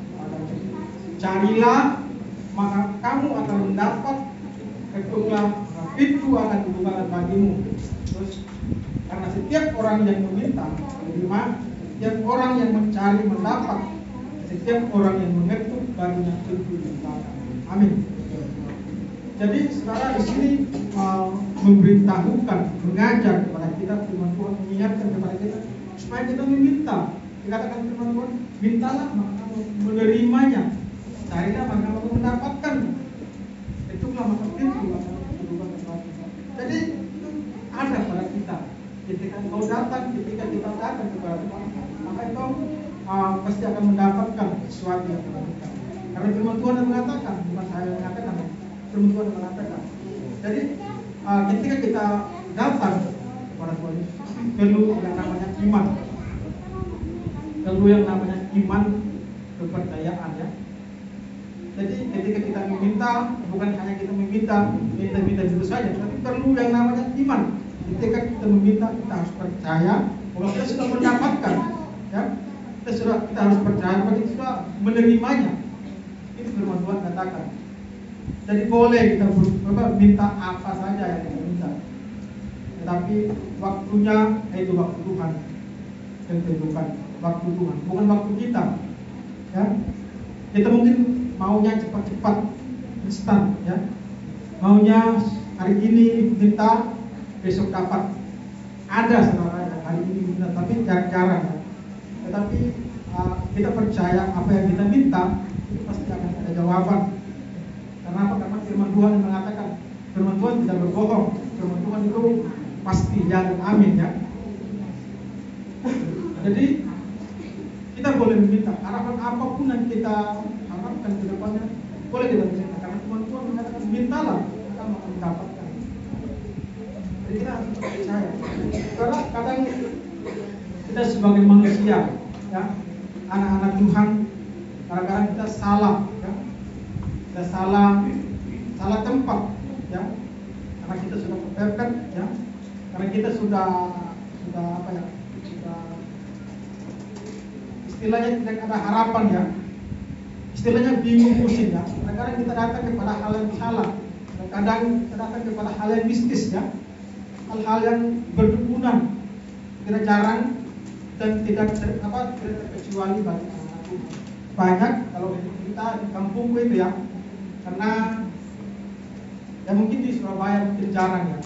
carilah maka kamu akan mendapat, ketuklah pintu akan dibukakan bagimu. Terus karena setiap orang yang meminta menerima, setiap orang yang mencari mendapat, setiap orang yang mengetuk baginya pintu dibukakan. Amin. Jadi saudara di sini memberitahukan, mengajar kepada kita, firman Tuhan mengingatkan kepada kita supaya kita meminta. Dikatakan firman Tuhan, mintalah maka kamu menerimanya, carilah maka kamu mendapatkan, ketuklah maka pintu akan dibukakan bagimu. Jadi itu ada pada kita. Ketika kita datang kepada Tuhan, maka engkau pasti akan mendapatkan sesuatu yang kita. Karena firman Tuhan yang mengatakan, bukan saya yang mengatakan, firman Tuhan yang mengatakan. Jadi ketika kita datang kepada Tuhan, perlu yang namanya iman. Perlu yang namanya iman, kepercayaan, ya. Jadi ketika kita meminta, bukan hanya kita minta itu saja, tapi perlu yang namanya iman. Ketika kita meminta, kita harus percaya bahwa kita sudah mendapatkan, ya. Kita harus percaya bahwa kita sudah menerimanya. Itu firman Tuhan katakan. Jadi boleh kita minta apa saja yang kita minta, tetapi waktunya itu waktu Tuhan yang tentukan, waktu Tuhan, bukan waktu kita, ya. Kita mungkin maunya cepat-cepat, instan, ya. Maunya hari ini minta, besok dapat. Ada saudara yang hari ini minta, tapi jarang-jarang, ya. Tetapi kita percaya apa yang kita minta itu pasti akan ada jawaban. Karena apa? Karena firman Tuhan yang mengatakan, firman Tuhan tidak berbohong, firman Tuhan itu pasti ya dan amin, ya. Jadi kita boleh meminta harapan apapun yang kita harapkan ke depannya, boleh kita minta, karena firman Tuhan mengatakan mintalah akan mendapatkan. Jadi kita harus percaya. Karena kadang kita sebagai manusia, ya, anak-anak Tuhan, kadang-kadang kita salah, ya. Kita salah tempat, ya. Karena kita sudah kepepet, ya. Karena kita sudah apa ya? Sudah istilahnya tidak ada harapan, ya. Istilahnya bingung pusing, ya. Kadang-kadang kita datang kepada hal yang salah. Kadang kita datang kepada hal yang mistis, ya. Hal-hal yang berdukunan, tidak jarang dan tidak terkecuali bagi anak Tuhan. Banyak kalau kita di kampungku itu, ya, karena ya mungkin di Surabaya mungkin jarang, ya,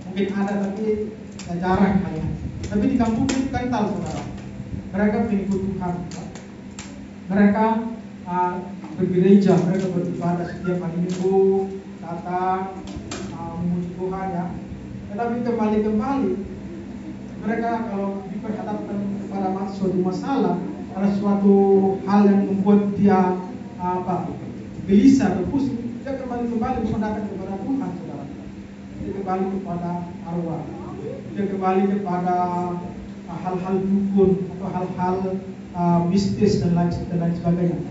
mungkin ada tapi ya jarang kali. Tapi di kampungku itu kental, saudara. Mereka pengikut Tuhan, ya. Mereka bergereja, mereka beribadah setiap hari Minggu, datang memuji Tuhan, ya. Tetapi kembali mereka kalau diperhadapkan kepada suatu masalah, ada suatu hal yang membuat dia gelisah atau pusing, dia kembali mendatang kepada Tuhan, saudara. Dia kembali kepada arwah, dia kembali kepada hal-hal dukun atau hal-hal mistis dan lain sebagainya.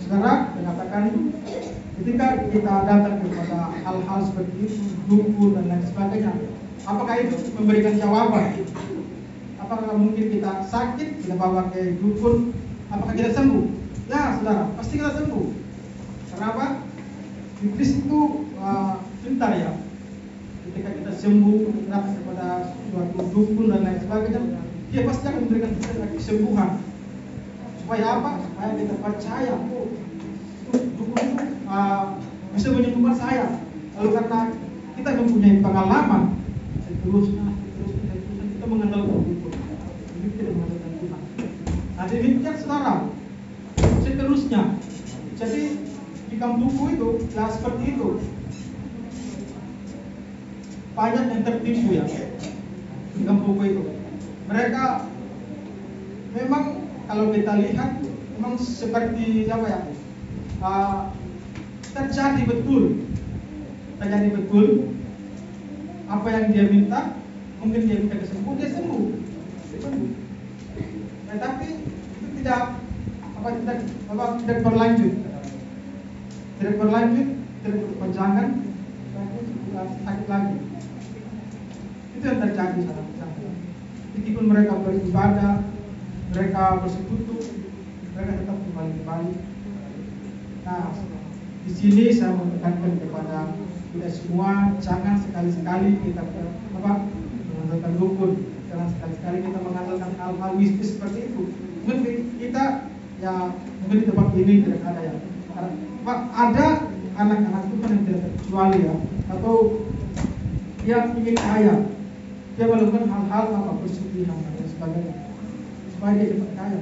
Saudara, mengatakan ketika kita datang kepada hal-hal seperti itu, dukun dan lain sebagainya, apakah itu memberikan jawaban? Apakah mungkin kita sakit, kita bawa ke dukun, apakah kita sembuh? Ya, saudara, pasti kita sembuh. Kenapa? Iblis itu pintar, ya. Ketika kita sembuh, kita kepada suatu dukun dan lain sebagainya, dia pasti akan memberikan kita kesembuhan. Supaya apa? Supaya kita percaya, dukun itu bisa menyembuhkan saya. Lalu karena kita mempunyai pengalaman, seterusnya kita mengandalkan dukun, kita tidak mengandalkan Tuhan. Nah, demikian saudara, seterusnya. Jadi di kampungku itu ya seperti itu. Banyak yang tertipu, ya, di kampungku itu. Mereka memang kalau kita lihat memang seperti apa, ya, terjadi betul apa yang dia minta. Mungkin dia minta kesembuhan, dia sembuh. Tapi itu tidak berlanjut, tidak berkepanjangan, sakit lagi. Itu yang terjadi saudara. Meskipun mereka beribadah, mereka bersekutu, mereka tetap kembali. Nah, di sini saya menekankan kepada kita semua, jangan sekali-sekali kita mengandalkan dukun, jangan sekali-sekali kita mengandalkan hal-hal mistis seperti itu. Mungkin kita, ya, mungkin di tempat ini tidak ada, ya. Ada anak-anak Tuhan yang tidak terkecuali, ya, atau dia ingin kaya, dia melakukan hal-hal persugihan dan sebagainya supaya dia cepat kaya.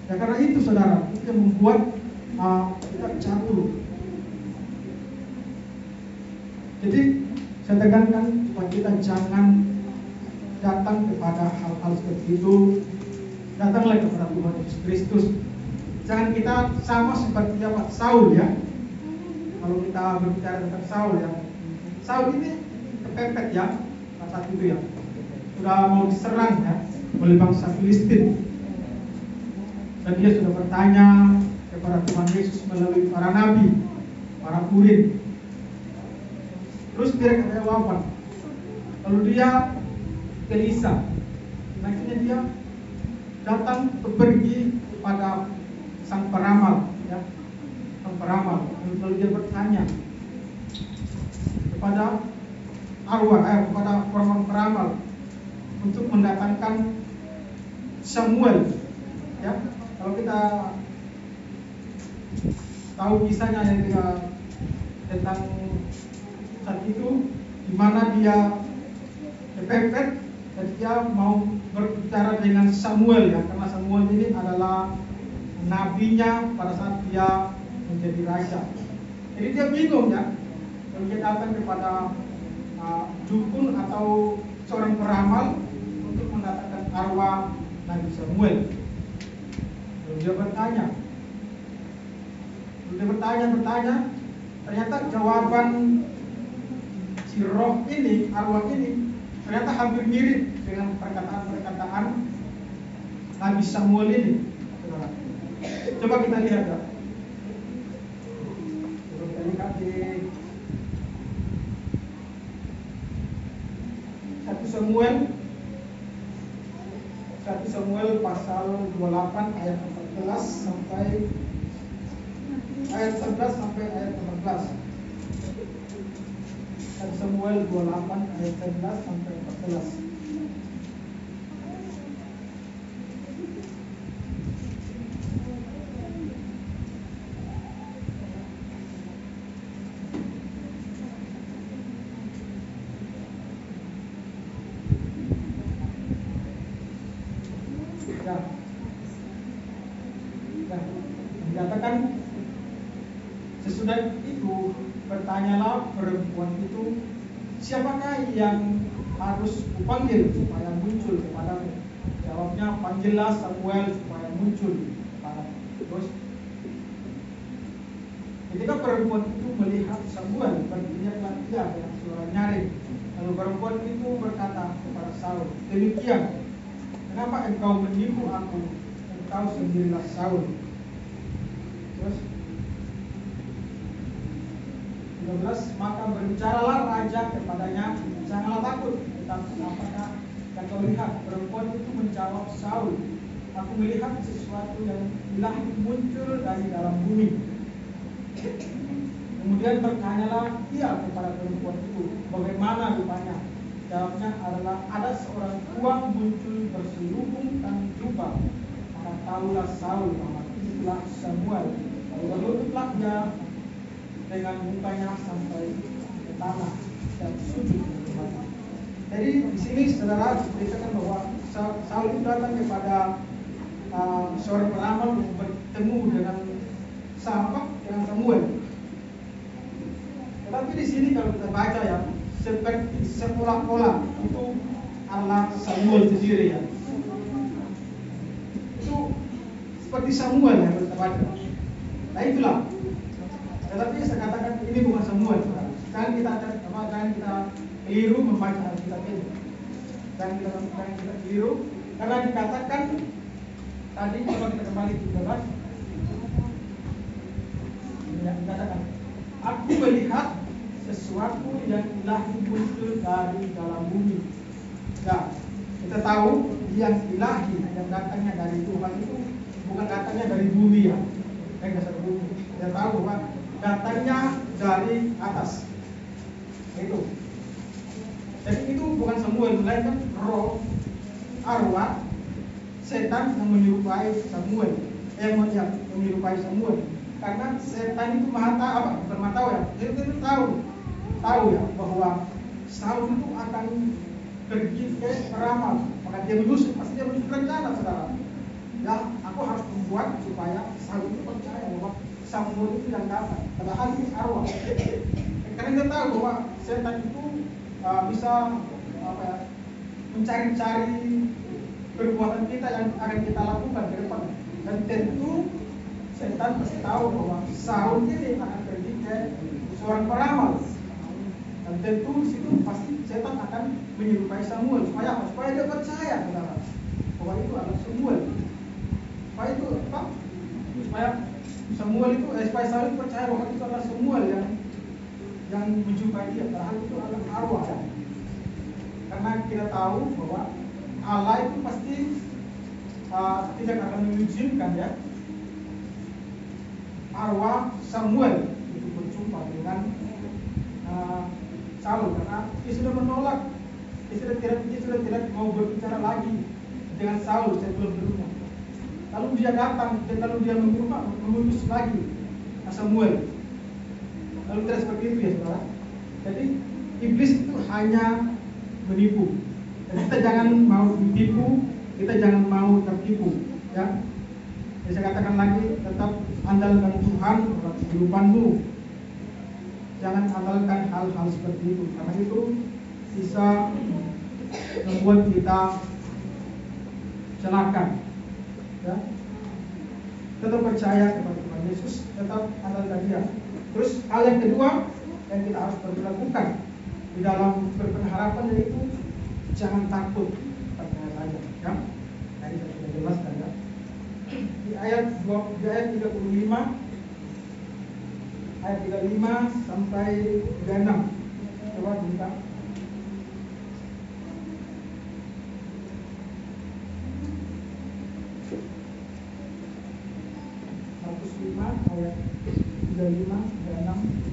Ya, karena itu saudara, itu yang membuat kita jatuh. Jadi saya tekankan supaya kita jangan datang kepada hal-hal seperti itu. Datanglah kepada Tuhan Yesus Kristus. Jangan kita sama seperti Saul, ya. Kalau kita berbicara tentang Saul, ya, Saul ini kepepet, ya, saat itu, ya, sudah mau diserang, ya, oleh bangsa Filistin. Dan dia sudah bertanya kepada Tuhan Yesus melalui para nabi, para kurir. Terus dia ada jawaban. Lalu dia gelisah. Akhirnya dia datang pergi kepada sang peramal, ya, sang peramal. Lalu dia bertanya kepada kepada orang peramal untuk mendatangkan Samuel, ya. Kalau kita tahu kisahnya yang dia tentang saat itu, di mana dia kepepet dan dia mau berbicara dengan Samuel, ya, karena Samuel ini adalah nabinya pada saat dia menjadi raja. Jadi dia bingung, ya, dan dia datang kepada dukun atau seorang peramal untuk mendatangkan arwah Nabi Samuel. Lalu dia bertanya, ternyata jawaban si roh ini, arwah ini, ternyata hampir mirip dengan perkataan Nabi Samuel ini. Coba kita lihat ya. Coba kita lihat di 1 Samuel pasal 28 ayat 14 sampai ayat 11 sampai ayat 14. 1 Samuel 28 ayat 11 sampai 14. Dikatakan sesudah itu bertanyalah perempuan itu, siapakah yang harus kupanggil supaya muncul kepadamu? Jawabnya, panggillah Samuel supaya muncul kepadamu. Terus ketika perempuan itu melihat Samuel, berteriaklah ia dengan suara nyaring. Lalu perempuan itu berkata kepada Saul, demikian, kenapa engkau menipu aku? Engkau sendirilah Saul. Terus 13, maka berbicaralah raja kepadanya, janganlah takut, tetapi apakah yang kau lihat? Perempuan itu menjawab Saul, aku melihat sesuatu yang ilahi muncul dari dalam bumi. Kemudian bertanyalah ia kepada perempuan itu, bagaimana rupanya? Jawabnya adalah, ada seorang tua muncul berselubung dan jubah. Maka tahulah Saul bahwa itulah Samuel. Lalu berlututlah dia dengan mukanya sampai ke tanah dan sujud di mata. Jadi di sini saudara dikatakan bahwa Saul itu datang kepada seorang peramal untuk bertemu dengan Samuel. Tetapi di sini kalau kita baca ya, seperti seolah-olah itu adalah Samuel sendiri ya. Itu seperti Samuel yang kita baca. Nah itulah. Tetapi saya katakan ini bukan Samuel. Jangan kita keliru membaca Alkitab ini. Jangan kita keliru karena dikatakan tadi kalau kita kembali ke bawah, dikatakan, aku melihat sesuatu yang ilahi muncul dari dalam bumi. Ya, kita tahu yang ilahi yang datangnya dari Tuhan itu bukan datangnya dari bumi ya, dasar bumi. Kita tahu bahwa datangnya dari atas. Itu. Jadi itu bukan Samuel, melainkan roh, arwah, setan yang menyerupai Samuel, yang menyerupai Samuel. Karena setan itu bukan maha tahu ya, dia itu tahu ya bahwa Saul itu akan pergi ke peramal, maka dia menyusun, pasti dia menyusun rencana saudara. Ya, aku harus membuat supaya Saul itu percaya bahwa Samuel itu yang datang, padahal itu arwah. Karena dia tahu bahwa setan itu bisa mencari-cari perbuatan kita yang akan kita lakukan ke depan, dan tentu setan pasti tahu bahwa Saul ini akan pergi ke seorang peramal, dan tentu di situ pasti setan akan menyerupai Samuel supaya dia percaya bahwa itu adalah Samuel. Supaya Saul itu percaya bahwa itu adalah Samuel yang menjumpai dia, padahal itu adalah arwah. Karena kita tahu bahwa Allah itu pasti tidak akan mengizinkan ya arwah Samuel itu berjumpa dengan Saul, karena dia sudah menolak, dia sudah tidak mau berbicara lagi dengan Saul sebelumnya. Lalu dia datang dan lalu dia mengutus lagi Samuel. Lalu tidak seperti itu ya saudara. Jadi iblis itu hanya menipu. Dan kita jangan mau ditipu, kita jangan mau tertipu ya. Jadi saya katakan lagi, tetap andalkan Tuhan dalam kehidupanmu. Jangan andalkan hal-hal seperti itu, karena itu bisa membuat kita celaka. Ya. Tetap percaya kepada Tuhan Yesus, tetap andalkan Dia. Terus hal yang kedua yang kita harus lakukan di dalam berpengharapan yaitu jangan takut, percaya saja. Ya. Tadi saya sudah jelaskan ya. di ayat 35 sampai 36. Coba buka. 105 ayat 35 36.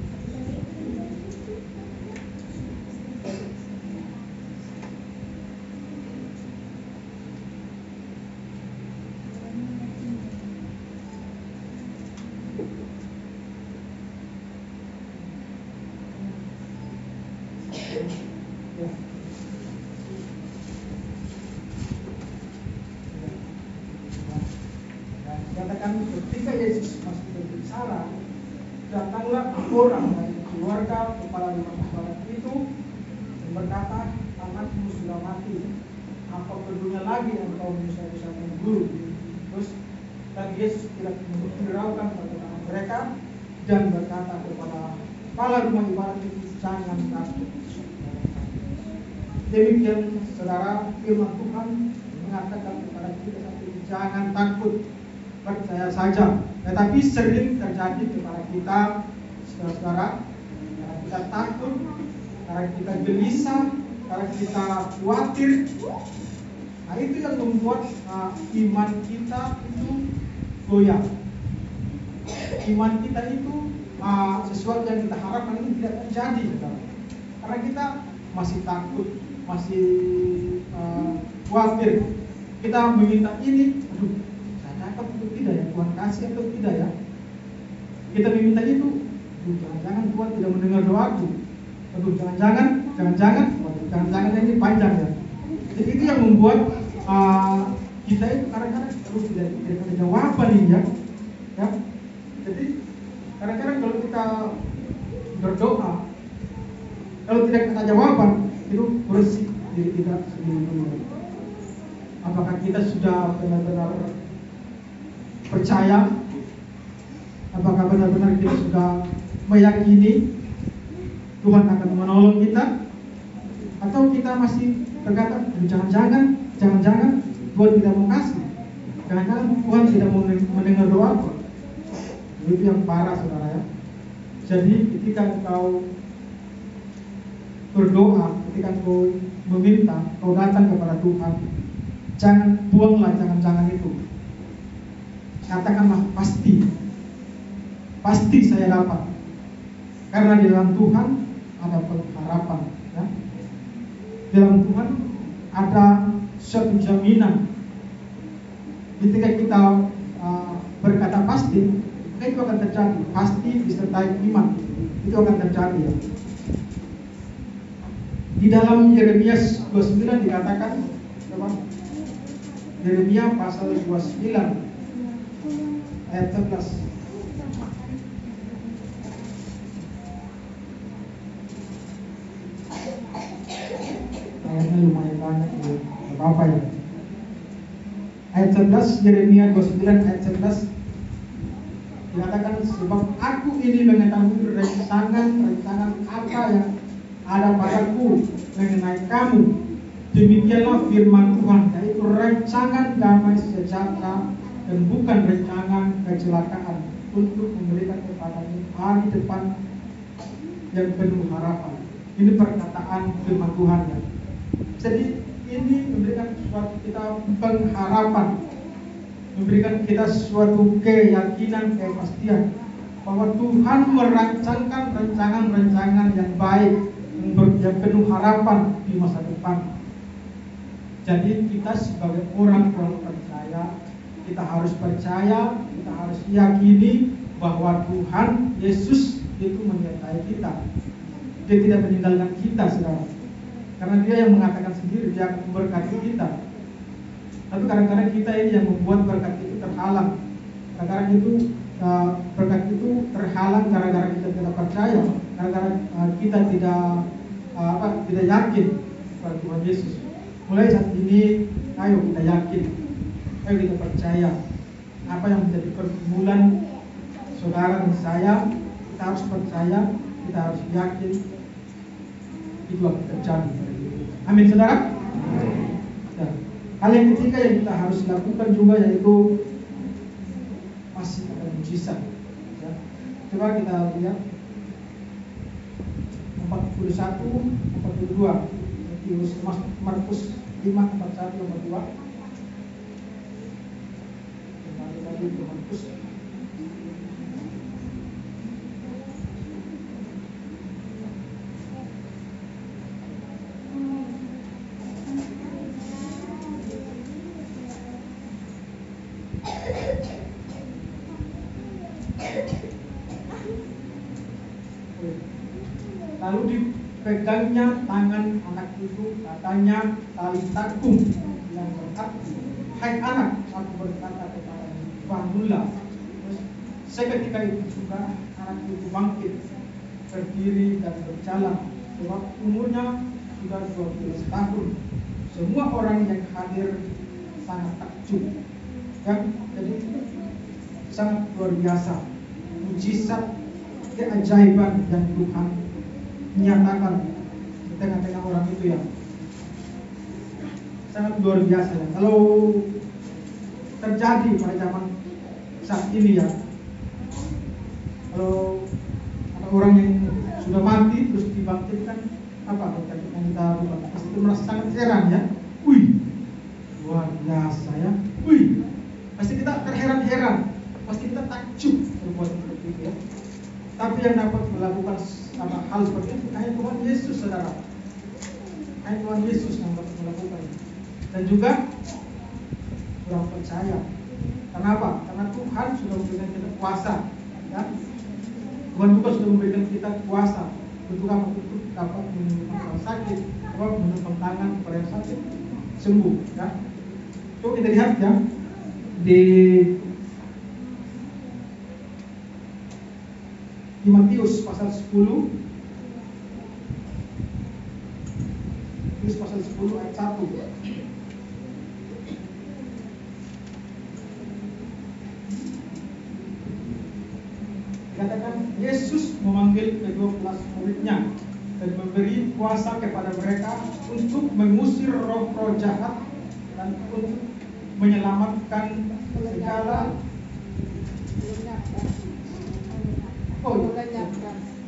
Katakan ketika Yesus masih berbicara, datanglah orang dari keluarga kepala rumah ibadat itu dan berkata, anakmu sudah mati, apa perlunya lagi engkau menyusahkan guru? Terus dan Yesus tidak menghiraukan perkataan mereka dan berkata kepada kepala rumah ibadat itu, jangan takut. Demikian saudara, firman Tuhan mengatakan kepada kita jangan takut, percaya saja. Tetapi sering terjadi kepada kita, saudara-saudara, karena kita takut, karena kita gelisah, karena kita khawatir. Nah, itu yang membuat iman kita itu goyah. Iman kita itu sesuatu yang kita harapkan ini tidak terjadi, saudara. Karena kita masih takut, masih khawatir. Kita meminta ini, aduh, atau tidak ya, Tuhan kasih atau tidak ya. Kita meminta itu, jangan-jangan Tuhan tidak mendengar doaku. Aduh, jangan-jangan ini panjang ya. Jadi itu yang membuat kita itu kadang-kadang tidak ada jawaban ini ya. Jadi kadang-kadang kalau kita berdoa, kalau tidak ada jawaban, itu bersih diri kita sendiri. Apakah kita sudah benar-benar percaya? Apakah benar-benar kita sudah meyakini Tuhan akan menolong kita? Atau kita masih berkata, jangan-jangan Tuhan tidak mau kasih, jangan-jangan Tuhan tidak mau mendengar doaku. Itu yang parah, saudara ya. Jadi ketika engkau berdoa, ketika engkau meminta, kau datang kepada Tuhan, jangan buanglah jangan-jangan itu. Katakanlah pasti saya dapat, karena di dalam Tuhan ada pengharapan ya. Di dalam Tuhan ada suatu jaminan. Ketika kita berkata pasti, maka itu akan terjadi. Pasti disertai iman, itu akan terjadi ya. Di dalam Yeremia 29 dikatakan, Yeremia pasal 29 ayat 11. Ayatnya lumayan banyak ya, apa ya. Ayat 11, Yeremia 29 ayat 11 dikatakan, sebab aku ini mengetahui rancangan apa yang ada padaku mengenai kamu. Demikianlah firman Tuhan, yaitu rancangan damai sejahtera dan bukan rancangan kecelakaan, untuk memberikan kepadanya hari depan yang penuh harapan. Ini perkataan firman Tuhan ya. Jadi ini memberikan suatu kita pengharapan, memberikan kita suatu keyakinan, kepastian bahwa Tuhan merancangkan rancangan-rancangan yang baik, yang penuh harapan di masa depan. Jadi kita sebagai orang yang percaya, kita harus percaya, kita harus yakini bahwa Tuhan Yesus itu menyertai kita. Dia tidak meninggalkan kita, saudara. Karena Dia yang mengatakan sendiri, Dia akan memberkati kita. Tapi kadang-kadang kita ini yang membuat berkat itu terhalang. Kadang-kadang itu berkat itu terhalang gara-gara kita tidak percaya, gara-gara kita tidak yakin pada Tuhan Yesus. Mulai saat ini, ayo kita yakin, ayo kita percaya. Apa yang menjadi pergumulan saudara dan saya, kita harus percaya, kita harus yakin, itu akan terjadi. Amin, saudara. Ya. Hal yang ketiga yang kita harus lakukan juga yaitu Coba kita lihat 41, 42. Markus 5, 41, 42. Kembali lagi ke Markus. Lalu dipegangnya tangan anak itu, katanya talitakum, yang berarti, hai anak, aku berkata kepadamu, bangunlah. Terus seketika itu juga anak itu bangkit, berdiri dan berjalan. Sebab umurnya sudah 12 tahun. Semua orang yang hadir sangat takjub. Jadi sangat luar biasa. Mujizat, keajaiban yang Tuhan nyatakan di tengah-tengah orang itu ya, sangat luar biasa ya. Kalau terjadi pada zaman saat ini ya, kalau ada orang yang sudah mati terus dibangkitkan, apa yang kita buat? Pasti itu merasa sangat heran ya. Wih, luar biasa ya. Wih, pasti kita terheran-heran, pasti kita takjub berbuat seperti itu ya. Tapi yang dapat melakukan hal seperti itu hanya Tuhan Yesus, saudara. Hanya Tuhan Yesus yang dapat melakukan. Dan juga orang percaya. Kenapa? Karena Tuhan sudah memberikan kita kuasa. Ya? Tuhan juga sudah memberikan kita kuasa untuk apa? Untuk dapat menyembuhkan orang sakit, dapat menepang tangan kepada yang sakit sembuh. Ya? Coba kita lihat ya di Matius pasal 10. Matius pasal 10 ayat 1. Dikatakan Yesus memanggil ke-12 muridnya dan memberi kuasa kepada mereka untuk mengusir roh-roh jahat dan untuk menyelamatkan segala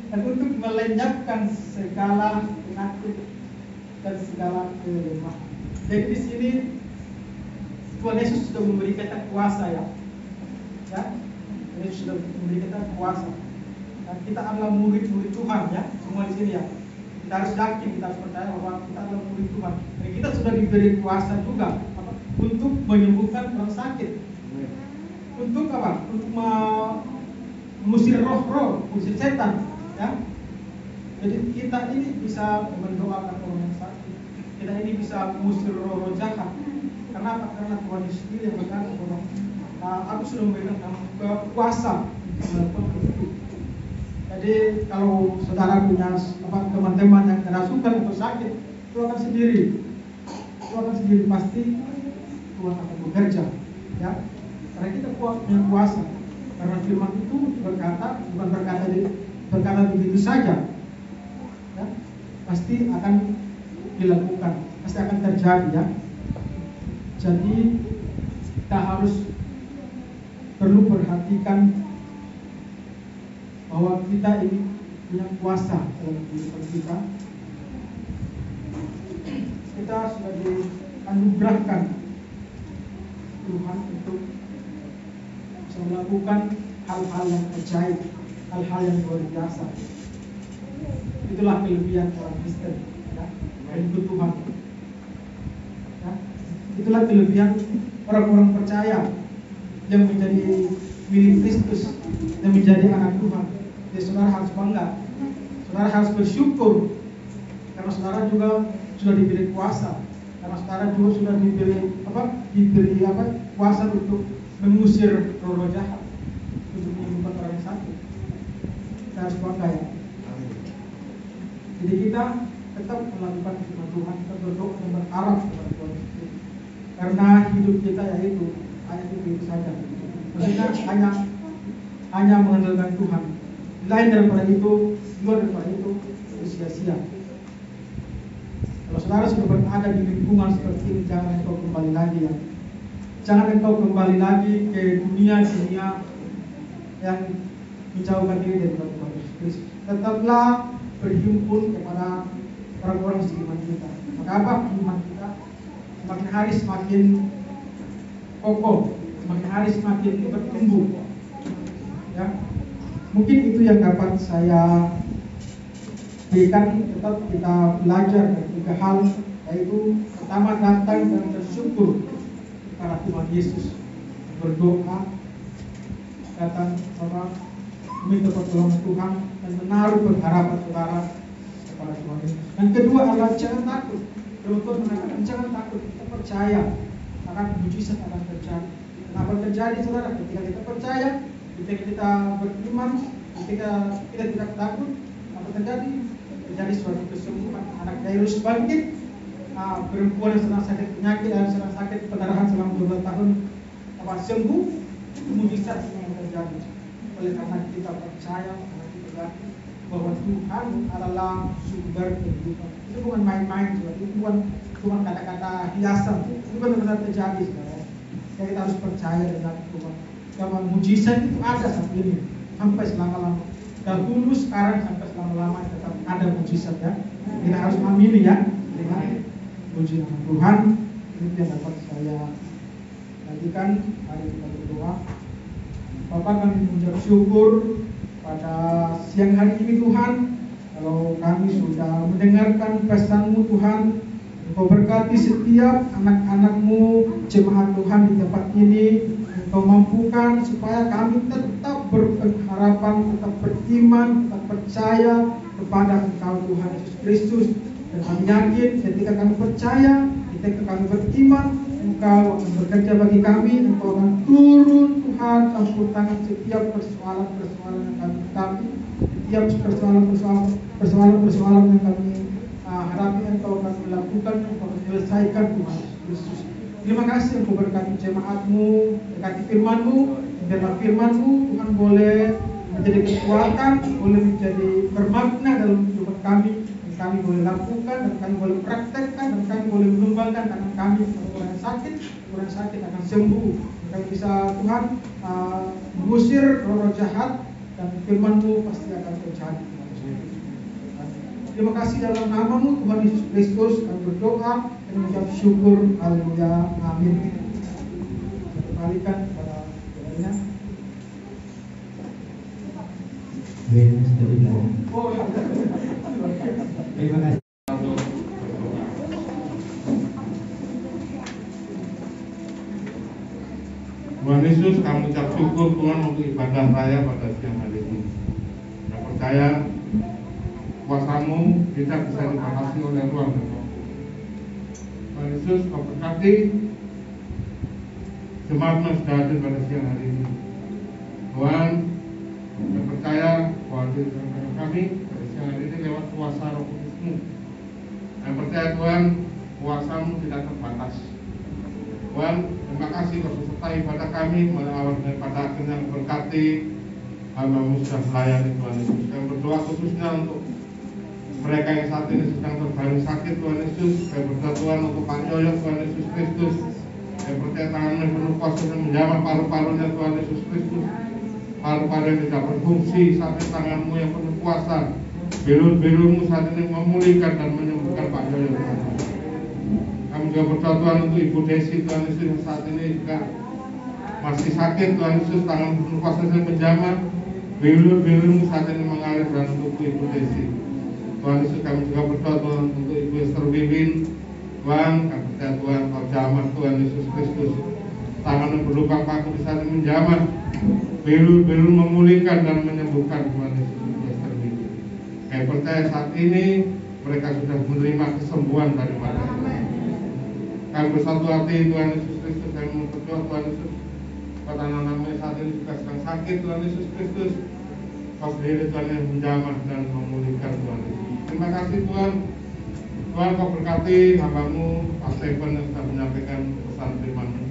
dan untuk melenyapkan segala penyakit dan segala kelemahan. Jadi di sini Tuhan Yesus sudah memberi kita kuasa ya. Yesus sudah memberi kita kuasa. Dan kita adalah murid-murid Tuhan ya, semua di sini ya. Kita harus yakin, kita harus percaya bahwa kita adalah murid Tuhan. Dan kita sudah diberi kuasa juga untuk menyembuhkan orang sakit. Untuk apa? Untuk mengusir roh-roh, mengusir setan, ya. Jadi kita ini bisa mendoakan orang yang sakit. Kita ini bisa mengusir roh-roh jahat. Kenapa? Karena Tuhan sendiri yang berkata bahwa aku sudah memberikan kamu kuasa untuk melakukan itu. Jadi kalau saudara punya teman-teman yang kerasukan atau sakit, itu akan sendiri pasti Tuhan akan bekerja, ya. Karena kita punya kuasa. Karena firman itu berkata, bukan berkata begitu saja, ya, pasti akan dilakukan, pasti akan terjadi ya. Jadi kita harus perlu perhatikan bahwa kita ini punya kuasa dalam kehidupan kita. Kita sudah dianugerahkan Tuhan untuk melakukan hal-hal yang ajaib, hal-hal yang luar biasa. Itulah kelebihan orang Kristen, ya, ikut Tuhan. Ya. Itulah kelebihan orang-orang percaya yang menjadi milik Kristus, yang menjadi anak Tuhan. Jadi saudara harus bangga, saudara harus bersyukur, karena saudara juga sudah diberi kuasa, karena saudara juga sudah diberi kuasa untuk mengusir roh jahat, untuk menyembuhkan orang yang sakit. Kita harus bangga ya. Jadi kita tetap melakukan firman Tuhan, kita berdoa dan berharap kepada Tuhan. Karena hidup kita yaitu hanya itu saja. Maksudnya hanya mengandalkan Tuhan. Lain daripada itu, luar daripada itu sia-sia. Kalau saudara sudah berada di lingkungan seperti ini, jangan engkau kembali lagi ya. Jangan engkau kembali lagi ke dunia yang menjauhkan diri dari Tuhan Yesus Kristus. Tetaplah berhimpun kepada orang-orang seiman kita. Maka apa? Iman kita semakin hari semakin kokoh, semakin hari semakin bertumbuh. Ya, mungkin itu yang dapat saya berikan. Tetap kita belajar dari 3 hal, yaitu pertama datang dan bersyukur kepada Tuhan Yesus, berdoa, datang kepada meminta pertolongan Tuhan dan menaruh pengharapan saudara kepada Tuhan Yesus. Yang kedua adalah jangan takut. Tuhan mengatakan jangan takut, kita percaya akan mujizat akan terjadi. Kenapa terjadi saudara? Ketika kita percaya, ketika kita beriman, ketika kita tidak takut, apa terjadi? Terjadi suatu kesembuhan. Anak Jairus bangkit, perempuan yang sedang sakit penyakit dan sedang sakit pendarahan selama 12 tahun sembuh. Itu mujizat yang terjadi. Oleh karena kita percaya, karena kita yakin bahwa Tuhan adalah sumber kehidupan. Itu bukan main-main, itu bukan kata-kata hiasan. Itu benar-benar terjadi, saudara. Jadi kita harus percaya dengan Tuhan. Kalau mujizat itu ada sampai ini, sampai selama-lama. Dahulu, sekarang, sampai selama-lama tetap ada mujizat, ya. Kita harus amini, ya, dengan puji nama Tuhan. Itu yang dapat saya bagikan. Mari kita berdoa. Bapak, kami mengucap syukur pada siang hari ini Tuhan, kalau kami sudah mendengarkan pesan-Mu Tuhan. Engkau berkati setiap anak-anak-Mu, jemaat Tuhan di tempat ini. Engkau mampukan supaya kami tetap berpengharapan, tetap beriman, tetap percaya kepada Engkau Tuhan Yesus Kristus. Dan kami yakin ketika kami percaya, ketika kami beriman, Engkau akan bekerja bagi kami. Engkau akan turun Tuhan, campur tangan setiap persoalan-persoalan yang kami setiap persoalan-persoalan yang kami hadapi. Engkau akan melakukan, Engkau akan menyelesaikan Tuhan Yesus. Terima kasih Engkau berkati jemaat-Mu, berkati firman-Mu. Biarlah firman-Mu Tuhan boleh menjadi kekuatan, boleh menjadi bermakna dalam kehidupan kami. Kami boleh lakukan dan kami boleh praktekkan dan kami boleh menumbangkan tangan kami. Orang yang sakit akan sembuh. Kami bisa Tuhan mengusir roh-roh jahat dan firman-Mu pasti akan terjadi. Terima kasih dalam nama-Mu Tuhan Yesus Kristus kami berdoa dan mengucap syukur. Haleluya. Amin. Saya kembalikan kepada saudarinya. Terima kasih. Tuhan Yesus, kami ucap syukur Tuhan untuk ibadah raya pada siang hari ini. Saya percaya kuasa-Mu kita bisa dibatasi oleh ruang dan waktu. Tuhan Yesus, Kau berkati jemaat-Mu yang sudah hadir pada siang hari ini. Tuhan, saya percaya bahwa di tengah kami pada siang hari ini lewat kuasa Roh Kudus-Mu. Saya percaya Tuhan, kuasa-Mu tidak terbatas. Tuhan, terima kasih Kau sertai pada kami mengawal pada akhirnya berkati hamba-Mu sudah melayani Tuhan Yesus. Kami berdoa khususnya untuk mereka yang saat ini sedang terbaring sakit Tuhan Yesus. Kami berdoa Tuhan untuk Pak Yoyo Tuhan Yesus Kristus. Kami percaya tangan-Mu penuh kuasa dan menjamah paru-parunya Tuhan Yesus Kristus. Paru-paru yang tidak berfungsi sampai tangan-Mu yang penuh kuasa. Belur-belur-Mu saat ini memulihkan dan menyembuhkan Pak Yoyo Tuhan. Kami juga berdoa Tuhan untuk Ibu Desi Tuhan Yesus yang saat ini juga masih sakit Tuhan Yesus. Tangan penuh kuasa dan menjamah. Belur-belur-Mu saat ini mengalir dan untuk Ibu Desi. Tuhan Yesus, kami juga berdoa Tuhan untuk Ibu Esther Wiwin. Tuhan, kami percaya Tuhan Kau jamah Tuhan Yesus Kristus. Tangan yang berlubang paku di saat ini menjamah. Belur-belur memulihkan dan menyembuhkan Tuhan Yesus Ibu Esther Wiwin. Kami percaya saat ini mereka sudah menerima kesembuhan daripada Tuhan. Kami bersatu hati Tuhan Yesus Kristus. Kami berdoa Tuhan Yesus, kata anak-anakmu saat ini juga sedang sakit Tuhan Yesus Kristus. Kau sendiri Tuhan yang menjamah dan memulihkan Tuhan Yesus. Terima kasih Tuhan. Tuhan Kau berkati hamba-Mu Pak Stephen yang sudah menyampaikan pesan firman-Mu.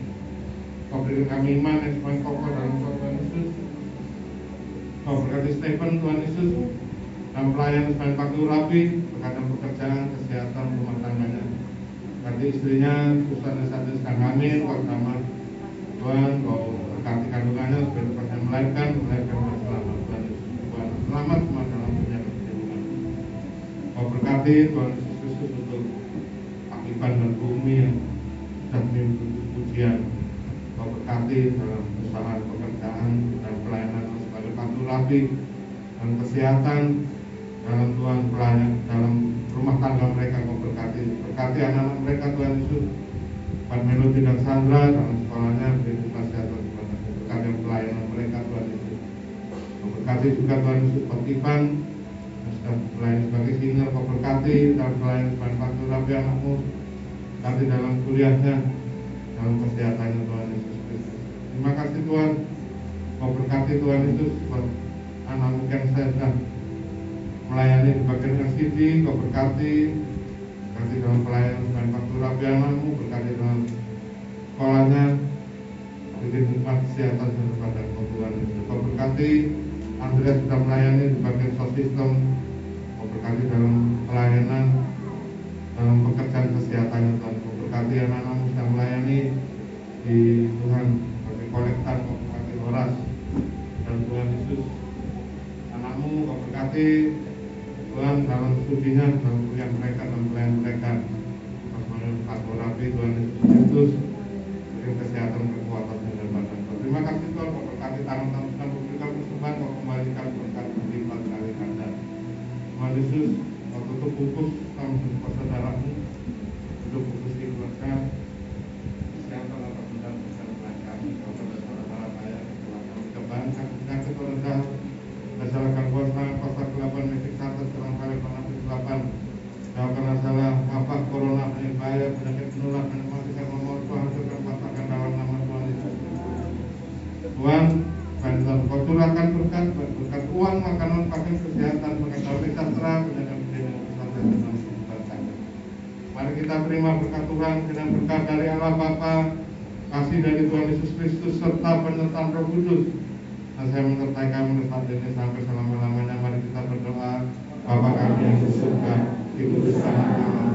Kau berikan kami iman yang semakin kokoh dalam Tuhan Yesus. Kau berkati Stephen Tuhan Yesus dan pelayan semakin patuh rapi berkaitan pekerjaan, kesehatan, rumah tangganya. Berkati istrinya, Susan yang saat ini sedang hamil, Kau sama Tuhan Kau berkati kandungannya supaya cepatnya melahirkan dengan selamat Tuhan Yesus. selamat semua dalam penyakit kehidupan. Kau berkati Tuhan Yesus Kristus untuk akibat dan bumi yang sudah mengikuti pujian. Kau berkati dalam usaha pekerjaan dan pelayanan sebagai pantu rapi dan kesehatan dalam Tuhan pelayan dalam rumah tangga mereka. Kau berkati anak-anak mereka Tuhan Yesus, Pak Melody dan Sandra dalam sekolahnya, beri kesehatan kepada berkati pelayanan mereka Tuhan Yesus. Kau berkati juga Tuhan Yesus Pak Ivan yang sudah melayani sebagai singer. Kau berkati dalam pelayanan sebagai pantu rapi anakmu, berkati dalam kuliahnya, dalam kesehatannya Tuhan Yesus Kristus. Terima kasih Tuhan. Kau berkati Tuhan Yesus buat anakmu yang saya sudah melayani di bagian LCD. Kau berkati dalam pelayanan dengan pantu rapi anakmu, berkati dalam sekolahnya, beri nikmat kesehatan daripada Tuhan Yesus. Kau berkati Andreas sudah melayani di bagian sosial. Kau berkati dalam pelayanan dalam pekerjaan kesehatannya Tuhan. Kau berkati anak-anakmu sudah melayani di Tuhan sebagai kolektor. Kau berkati Horas dan Tuhan Yesus anakmu. Kau berkati Tuhan dalam studinya, dalam kuliah mereka, dalam pelayanan mereka. Pastor Rabi Tuhan Yesus Kristus, beri kesehatan, kekuatan dan badan. Terima kasih Tuhan. Kau berkati tangan-tangan dan memberikan persembahan. Kau kembalikan berkat berlipat kali ganda. Tuhan Yesus, kau tutup bungkus dalam kuasa darahmu, tutup bungkus di keluarga, kesehatan atas benda bersama kami. Kau saudara-saudara saya, telah kami kembangkan penyakit rendah. Berdasarkan kuasa pasal 8 Mesik 1 serang kali penafis 8. Jauhkanlah salah wabah corona, penyakit bahaya, penyakit menular, dan mematikan memori Tuhan, hancurkan patahkan dalam nama Tuhan Yesus. Tuhan, bantuan kau curahkan berkat uang, makanan, pakaian, kesehatan, berkat damai sejahtera, penjagaan sampai dalam kehidupan kami. Mari kita terima berkat Tuhan dengan berkat dari Allah Bapa, kasih dari Tuhan Yesus Kristus, serta penyertaan Roh Kudus. Dan saya menyertai kami saat ini sampai selama-lamanya. Mari kita berdoa. Bapa kami yang di surga, dikuduskanlah nama